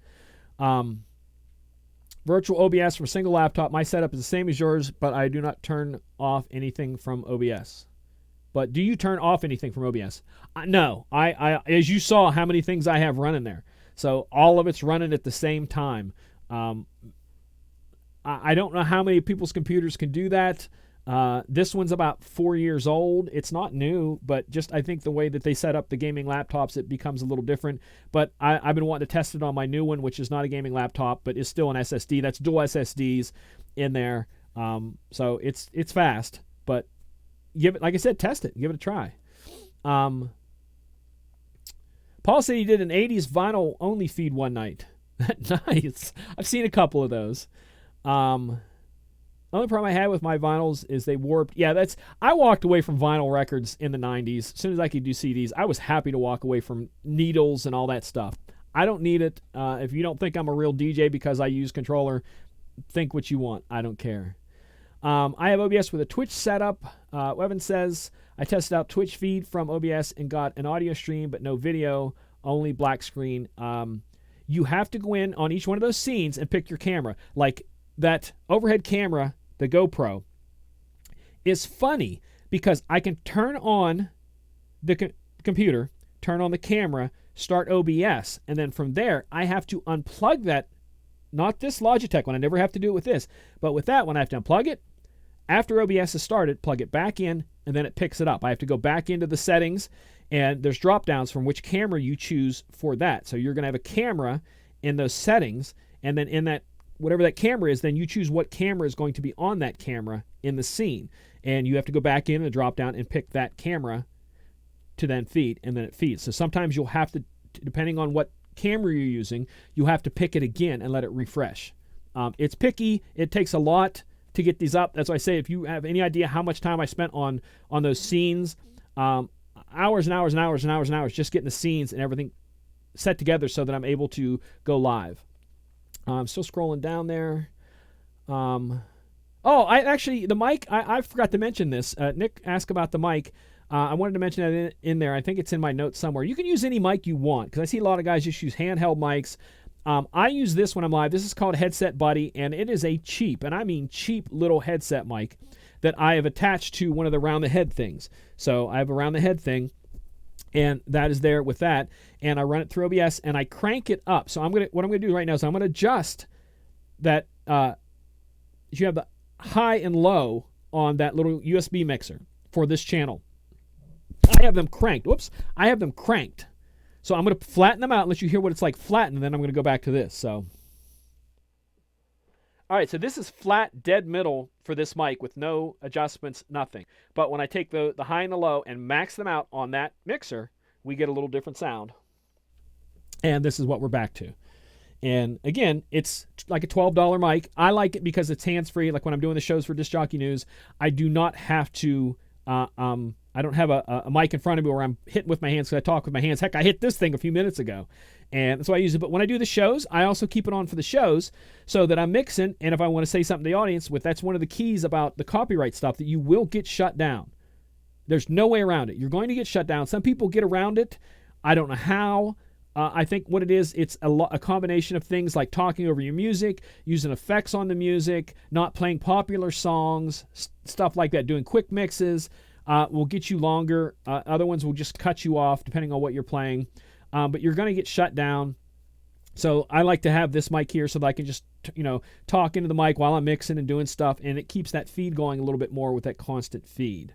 Virtual OBS from a single laptop. My setup is the same as yours, but I do not turn off anything from OBS. But do you turn off anything from OBS? No. I as you saw how many things I have running there. So all of it's running at the same time. I don't know how many people's computers can do that. This one's about 4 years old. It's not new, but just I think the way that they set up the gaming laptops, it becomes a little different. But I've been wanting to test it on my new one, which is not a gaming laptop, but is still an SSD. That's dual SSDs in there. So it's fast, but give it, like I said, test it. Give it a try. Paul said he did an 80s vinyl only feed one night. Nice. I've seen a couple of those. The only problem I had with my vinyls is they warped. Yeah, I walked away from vinyl records in the 90s. As soon as I could do CDs, I was happy to walk away from needles and all that stuff. I don't need it. If you don't think I'm a real DJ because I use controller, think what you want. I don't care. I have OBS with a Twitch setup. Evan says, I tested out Twitch feed from OBS and got an audio stream, but no video, only black screen. You have to go in on each one of those scenes and pick your camera. Like that overhead camera, the GoPro, is funny because I can turn on the computer, turn on the camera, start OBS, and then from there I have to unplug that Not this Logitech one. I never have to do it with this. But with that one, I have to unplug it. After OBS is started, plug it back in, and then it picks it up. I have to go back into the settings, and there's drop downs from which camera you choose for that. So you're going to have a camera in those settings, and then in that, whatever that camera is, then you choose what camera is going to be on that camera in the scene. And you have to go back in the drop down and pick that camera to then feed, and then it feeds. So sometimes you'll have to, depending on what camera you're using, you have to pick it again and let it refresh. It's picky. It takes a lot to get these up. That's why I say, if you have any idea how much time I spent on those scenes, hours and hours and hours and hours and hours just getting the scenes and everything set together so that I'm able to go live. I'm still scrolling down there. The mic, I forgot to mention this. Nick asked about the mic. I wanted to mention that in there. I think it's in my notes somewhere. You can use any mic you want, because I see a lot of guys just use handheld mics. I use this when I'm live. This is called Headset Buddy, and it is a cheap, and I mean cheap, little headset mic that I have attached to one of the round-the-head things. So I have a round-the-head thing, and that is there with that, and I run it through OBS, and I crank it up. So what I'm going to do right now is I'm going to adjust that. You have the high and low on that little USB mixer for this channel. I have them cranked. Whoops. I have them cranked. So I'm going to flatten them out and let you hear what it's like flattened, and then I'm going to go back to this. So, all right, so this is flat, dead middle for this mic with no adjustments, nothing. But when I take the high and the low and max them out on that mixer, we get a little different sound. And this is what we're back to. And again, it's like a $12 mic. I like it because it's hands-free. Like when I'm doing the shows for Disc Jockey News, I do not have to, I don't have a mic in front of me where I'm hitting with my hands because I talk with my hands. Heck, I hit this thing a few minutes ago. And that's why I use it. But when I do the shows, I also keep it on for the shows so that I'm mixing. And if I want to say something to the audience, that's one of the keys about the copyright stuff, that you will get shut down. There's no way around it. You're going to get shut down. Some people get around it. I don't know how. I think what it is, it's a combination of things like talking over your music, using effects on the music, not playing popular songs, stuff like that. Doing quick mixes will get you longer. Other ones will just cut you off depending on what you're playing. But you're going to get shut down. So I like to have this mic here so that I can just talk into the mic while I'm mixing and doing stuff, and it keeps that feed going a little bit more with that constant feed.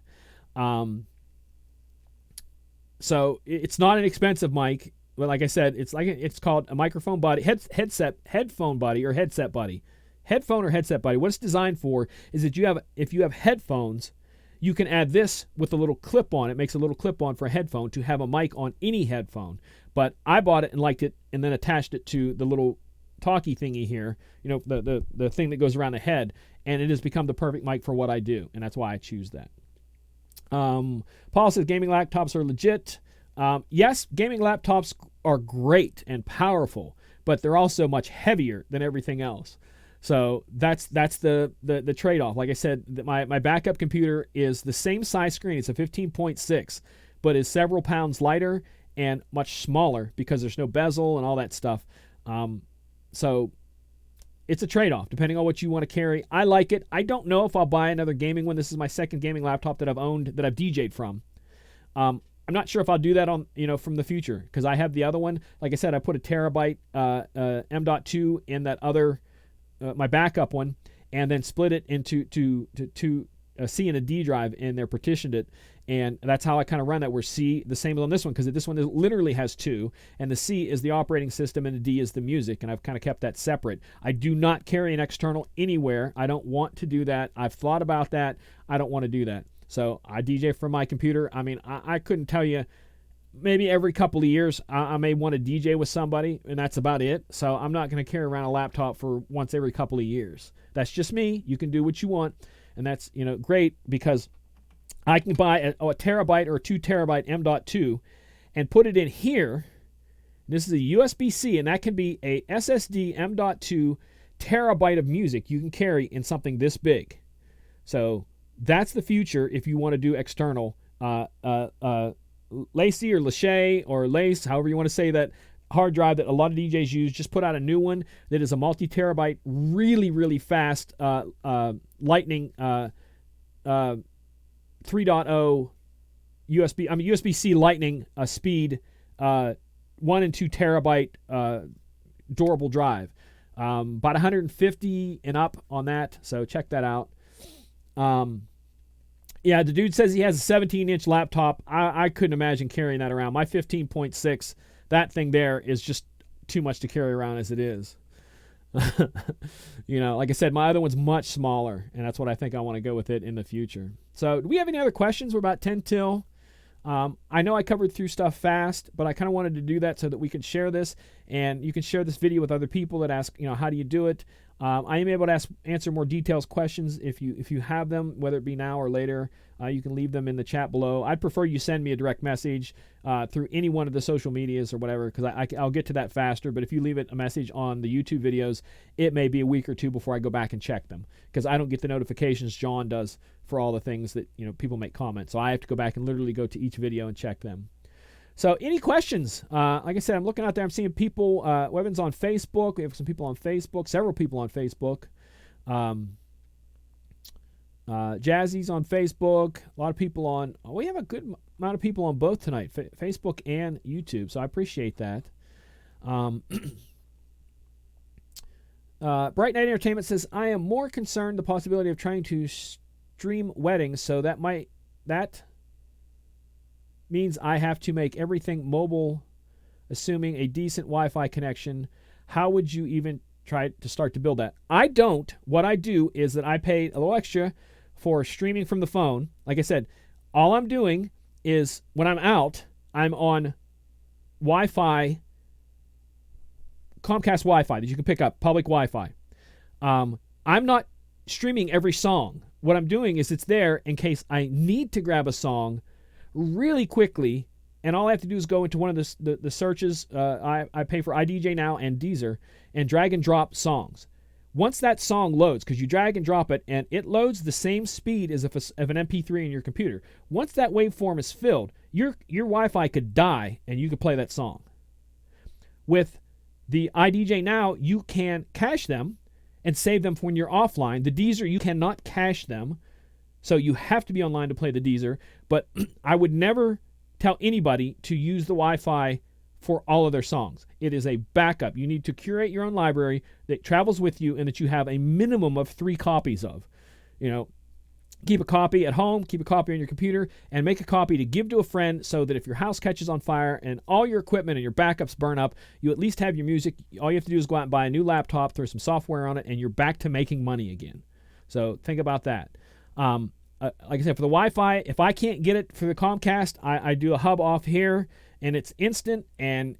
So it's not an expensive mic. But like I said, it's called a microphone buddy, headphone buddy, or headset buddy. Headphone or headset buddy. What it's designed for is that if you have headphones, you can add this with a little clip on. It makes a little clip on for a headphone to have a mic on any headphone. But I bought it and liked it, and then attached it to the little talkie thingy here, the thing that goes around the head, and it has become the perfect mic for what I do, and that's why I choose that. Paul says gaming laptops are legit. Yes, gaming laptops are great and powerful, but they're also much heavier than everything else. So that's the trade-off. Like I said, my backup computer is the same size screen. It's a 15.6, but is several pounds lighter and much smaller because there's no bezel and all that stuff. So it's a trade-off depending on what you want to carry. I like it. I don't know if I'll buy another gaming one. This is my second gaming laptop that I've owned, that I've DJ'd from. I'm not sure if I'll do that on from the future, because I have the other one. Like I said, I put a terabyte M.2 in that other my backup one, and then split it into a C and a D drive, and they're partitioned it, and that's how I kind of run that. Where C, the same as on this one, because this one literally has two, and the C is the operating system and the D is the music, and I've kind of kept that separate. I do not carry an external anywhere. I don't want to do that. I've thought about that. I don't want to do that. So I DJ from my computer. I mean, I couldn't tell you, maybe every couple of years I may want to DJ with somebody, and that's about it. So I'm not going to carry around a laptop for once every couple of years. That's just me. You can do what you want, and that's great, because I can buy a terabyte or a 2 terabyte M.2 and put it in here. This is a USB-C, and that can be a SSD M.2 terabyte of music you can carry in something this big. So that's the future if you want to do external. Lacey or Lachey or Lace, however you want to say that hard drive that a lot of DJs use, just put out a new one that is a multi-terabyte, really, really fast Lightning 3.0 USB-C Lightning speed 1 and 2 terabyte durable drive. About 150 and up on that, so check that out. Yeah, the dude says he has a 17-inch laptop. I couldn't imagine carrying that around. My 15.6, that thing there is just too much to carry around as it is. Like I said, my other one's much smaller, and that's what I think I want to go with it in the future. So do we have any other questions? We're about 10 till. I know I covered through stuff fast, but I kind of wanted to do that so that we could share this, and you can share this video with other people that ask, how do you do it? I am able to answer more detailed questions if you have them, whether it be now or later. You can leave them in the chat below. I'd prefer you send me a direct message through any one of the social medias or whatever, because I'll get to that faster. But if you leave it a message on the YouTube videos, it may be a week or two before I go back and check them, because I don't get the notifications John does for all the things that people make comments. So I have to go back and literally go to each video and check them. So any questions? Like I said, I'm looking out there. I'm seeing people. Weapons on Facebook. We have some people on Facebook. Several people on Facebook. Jazzy's on Facebook. A lot of people on. We have a good amount of people on both tonight, Facebook and YouTube. So I appreciate that. Bright Night Entertainment says, I am more concerned the possibility of trying to stream weddings, so that means I have to make everything mobile, assuming a decent Wi-Fi connection. How would you even try to start to build that? I don't. What I do is that I pay a little extra for streaming from the phone. Like I said, all I'm doing is when I'm out, I'm on Wi-Fi, Comcast Wi-Fi that you can pick up, public Wi-Fi. I'm not streaming every song. What I'm doing is it's there in case I need to grab a song really quickly, and all I have to do is go into one of the searches. I pay for iDJ Now and Deezer, and drag and drop songs. Once that song loads, because you drag and drop it, and it loads the same speed as if an MP3 in your computer. Once that waveform is filled, your Wi-Fi could die, and you could play that song. With the iDJ Now, you can cache them and save them for when you're offline. The Deezer, you cannot cache them, so you have to be online to play the Deezer. But I would never tell anybody to use the Wi-Fi for all of their songs. It is a backup. You need to curate your own library that travels with you and that you have a minimum of 3 copies of. Keep a copy at home, keep a copy on your computer, and make a copy to give to a friend, so that if your house catches on fire and all your equipment and your backups burn up, you at least have your music. All you have to do is go out and buy a new laptop, throw some software on it, and you're back to making money again. So think about that. Like I said, for the Wi-Fi, if I can't get it for the Comcast, I do a hub off here, and it's instant, and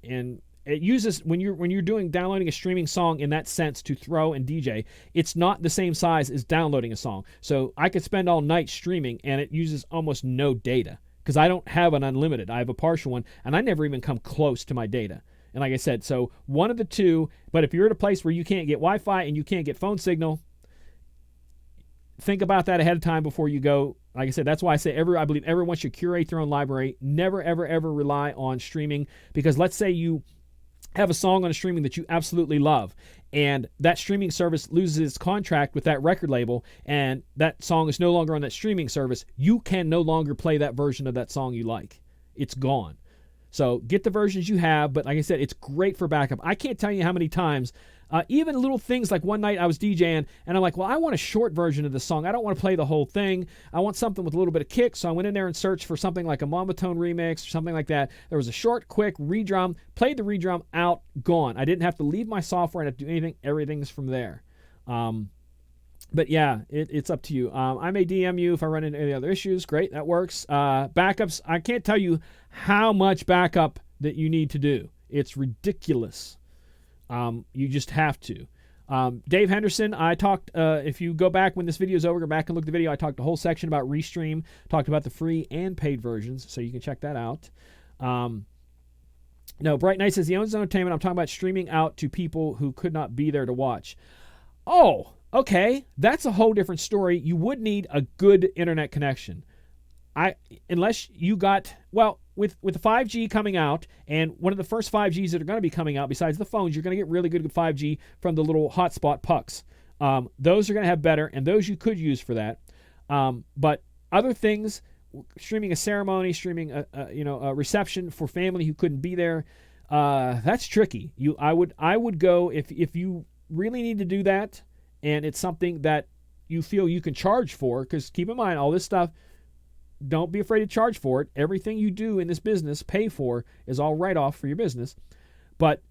it uses, when you're downloading a streaming song in that sense to throw and DJ, it's not the same size as downloading a song. So I could spend all night streaming, and it uses almost no data, because I don't have an unlimited. I have a partial one, and I never even come close to my data. And like I said, so one of the two, but if you're at a place where you can't get Wi-Fi and you can't get phone signal, think about that ahead of time before you go. Like I said, that's why I say I believe everyone should curate their own library. Never, ever, ever rely on streaming, because let's say you have a song on a streaming that you absolutely love, and that streaming service loses its contract with that record label, and that song is no longer on that streaming service. You can no longer play that version of that song you like. It's gone. So get the versions you have, but like I said, it's great for backup. I can't tell you how many times, even little things like one night I was DJing, and I'm like, well, I want a short version of the song. I don't want to play the whole thing. I want something with a little bit of kick, so I went in there and searched for something like a Mamba Tone remix or something like that. There was a short, quick redrum, played the redrum, out, gone. I didn't have to leave my software and have to do anything. Everything's from there. But yeah, it's up to you. I may DM you if I run into any other issues. Great, that works. Backups, I can't tell you how much backup that you need to do. It's ridiculous. You just have to. Dave Henderson, I talked, if you go back when this video is over, go back and look at the video. I talked a whole section about Restream, talked about the free and paid versions, so you can check that out. No, Bright Knight says, the owns entertainment, I'm talking about streaming out to people who could not be there to watch. Oh, okay, that's a whole different story. You would need a good internet connection. Unless you got, well, with the 5G coming out, and one of the first 5Gs that are going to be coming out besides the phones, you're going to get really good 5G from the little hotspot pucks. Those are going to have better, and those you could use for that. But other things, streaming a ceremony, streaming a reception for family who couldn't be there, that's tricky. I would go if you really need to do that, and it's something that you feel you can charge for, because keep in mind, all this stuff, don't be afraid to charge for it. Everything you do in this business, pay for, is all write-off for your business. But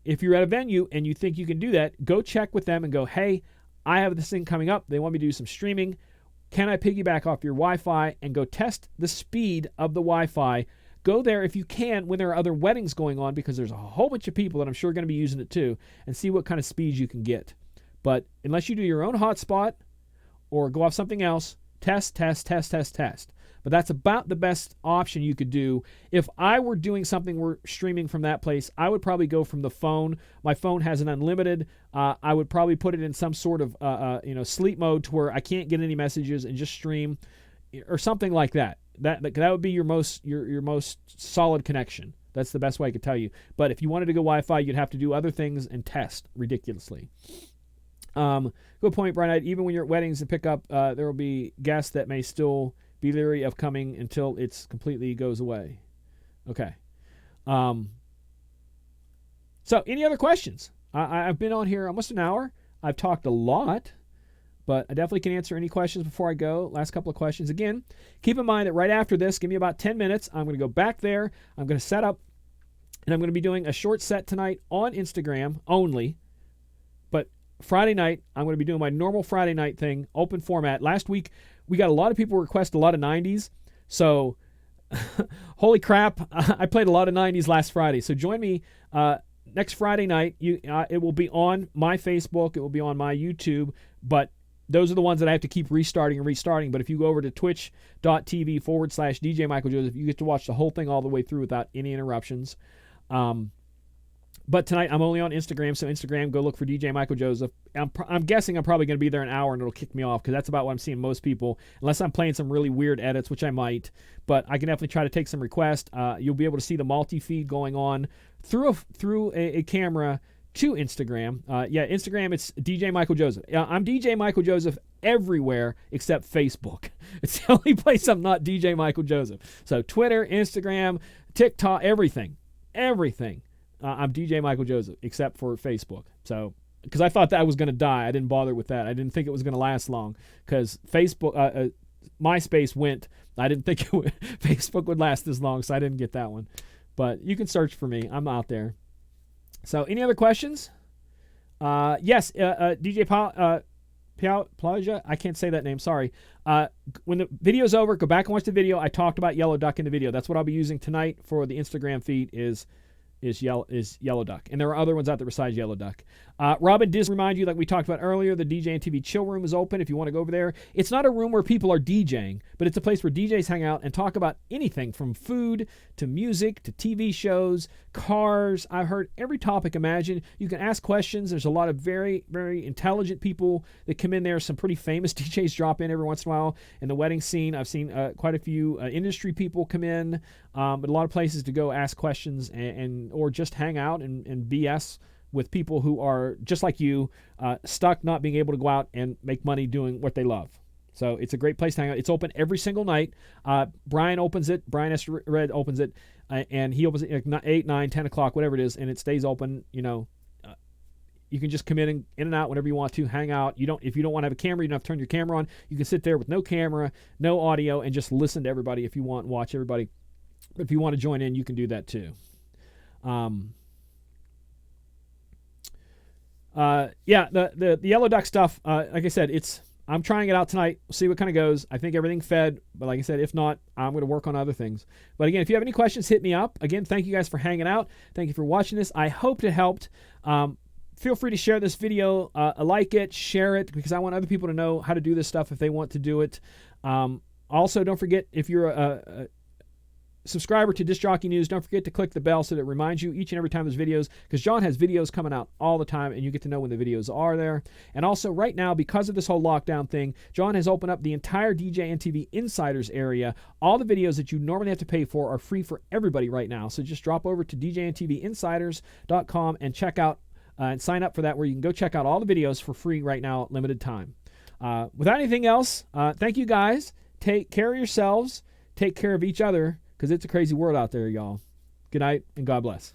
if you're at a venue and you think you can do that, go check with them and go, hey, I have this thing coming up. They want me to do some streaming. Can I piggyback off your Wi-Fi? And go test the speed of the Wi-Fi. Go there if you can when there are other weddings going on, because there's a whole bunch of people that I'm sure are going to be using it too, and see what kind of speeds you can get. But unless you do your own hotspot or go off something else, test. But that's about the best option you could do. If I were doing something where streaming from that place, I would probably go from the phone. My phone has an unlimited. I would probably put it in some sort of sleep mode to where I can't get any messages and just stream, or something like that. That would be your most solid connection. That's the best way I could tell you. But if you wanted to go Wi-Fi, you'd have to do other things and test ridiculously. Good point, Brian. Even when you're at weddings and pick up, there will be guests that may still be leery of coming until it's completely goes away. Okay. So any other questions? I've been on here almost an hour. I've talked a lot, but I definitely can answer any questions before I go. Last couple of questions. Again, keep in mind that right after this, give me about 10 minutes. I'm going to go back there. I'm going to set up, and I'm going to be doing a short set tonight on Instagram only. But Friday night, I'm going to be doing my normal Friday night thing, open format. Last week, we got a lot of people request a lot of 90s. So, holy crap, I played a lot of 90s last Friday. So join me next Friday night. It will be on my Facebook. It will be on my YouTube. But those are the ones that I have to keep restarting. But if you go over to twitch.tv/DJ Michael Joseph, you get to watch the whole thing all the way through without any interruptions. But tonight I'm only on Instagram, so Instagram, go look for DJ Michael Joseph. I'm guessing I'm probably going to be there an hour and it'll kick me off, because that's about what I'm seeing most people, unless I'm playing some really weird edits, which I might. But I can definitely try to take some requests. You'll be able to see the multi-feed going on through a camera to Instagram. Instagram, it's DJ Michael Joseph. I'm DJ Michael Joseph everywhere except Facebook. It's the only place I'm not DJ Michael Joseph. So Twitter, Instagram, TikTok, everything. I'm DJ Michael Joseph, except for Facebook. So, because I thought that was going to die. I didn't bother with that. I didn't think it was going to last long, because Facebook, MySpace went. I didn't think Facebook would last this long, so I didn't get that one. But you can search for me. I'm out there. So, any other questions? Yes, DJ Plaja, I can't say that name, sorry. When the video's over, go back and watch the video. I talked about Yellow Duck in the video. That's what I'll be using tonight for the Instagram feed is Yellow Duck. And there are other ones out there besides Yellow Duck. Robin did remind you, like we talked about earlier, the DJ and TV Chill Room is open if you want to go over there. It's not a room where people are DJing, but it's a place where DJs hang out and talk about anything from food to music to TV shows, cars. I've heard every topic imagine. You can ask questions. There's a lot of very, very intelligent people that come in there. Some pretty famous DJs drop in every once in a while. In the wedding scene, I've seen quite a few industry people come in, but a lot of places to go ask questions or just hang out and BS with people who are just like you, stuck not being able to go out and make money doing what they love. So it's a great place to hang out. It's open every single night. Brian opens it. Brian S. Red opens it, and he opens it at 8, 9, 10 o'clock, whatever it is, and it stays open. You can just come in and out whenever you want to, hang out. If you don't want to have a camera, you don't have to turn your camera on. You can sit there with no camera, no audio, and just listen to everybody if you want, watch everybody. But if you want to join in, you can do that too. The Yellow Duck stuff, like I said, I'm trying it out tonight. We'll see what kind of goes. I think everything fed, but like I said, if not, I'm going to work on other things. But again, if you have any questions, hit me up. Again, thank you guys for hanging out. Thank you for watching this. I hope it helped. Feel free to share this video, like it, share it, because I want other people to know how to do this stuff if they want to do it. Also, don't forget, if you're a subscriber to Disc Jockey News, don't forget to click the bell so that it reminds you each and every time there's videos, because John has videos coming out all the time, and you get to know when the videos are there. And also, right now, because of this whole lockdown thing, John has opened up the entire DJ and TV Insiders area. All the videos that you normally have to pay for are free for everybody right now. So just drop over to djandtvinsiders.com and check out and sign up for that, where you can go check out all the videos for free right now at limited time. Without anything else, thank you guys. Take care of yourselves. Take care of each other, because it's a crazy world out there, y'all. Good night, and God bless.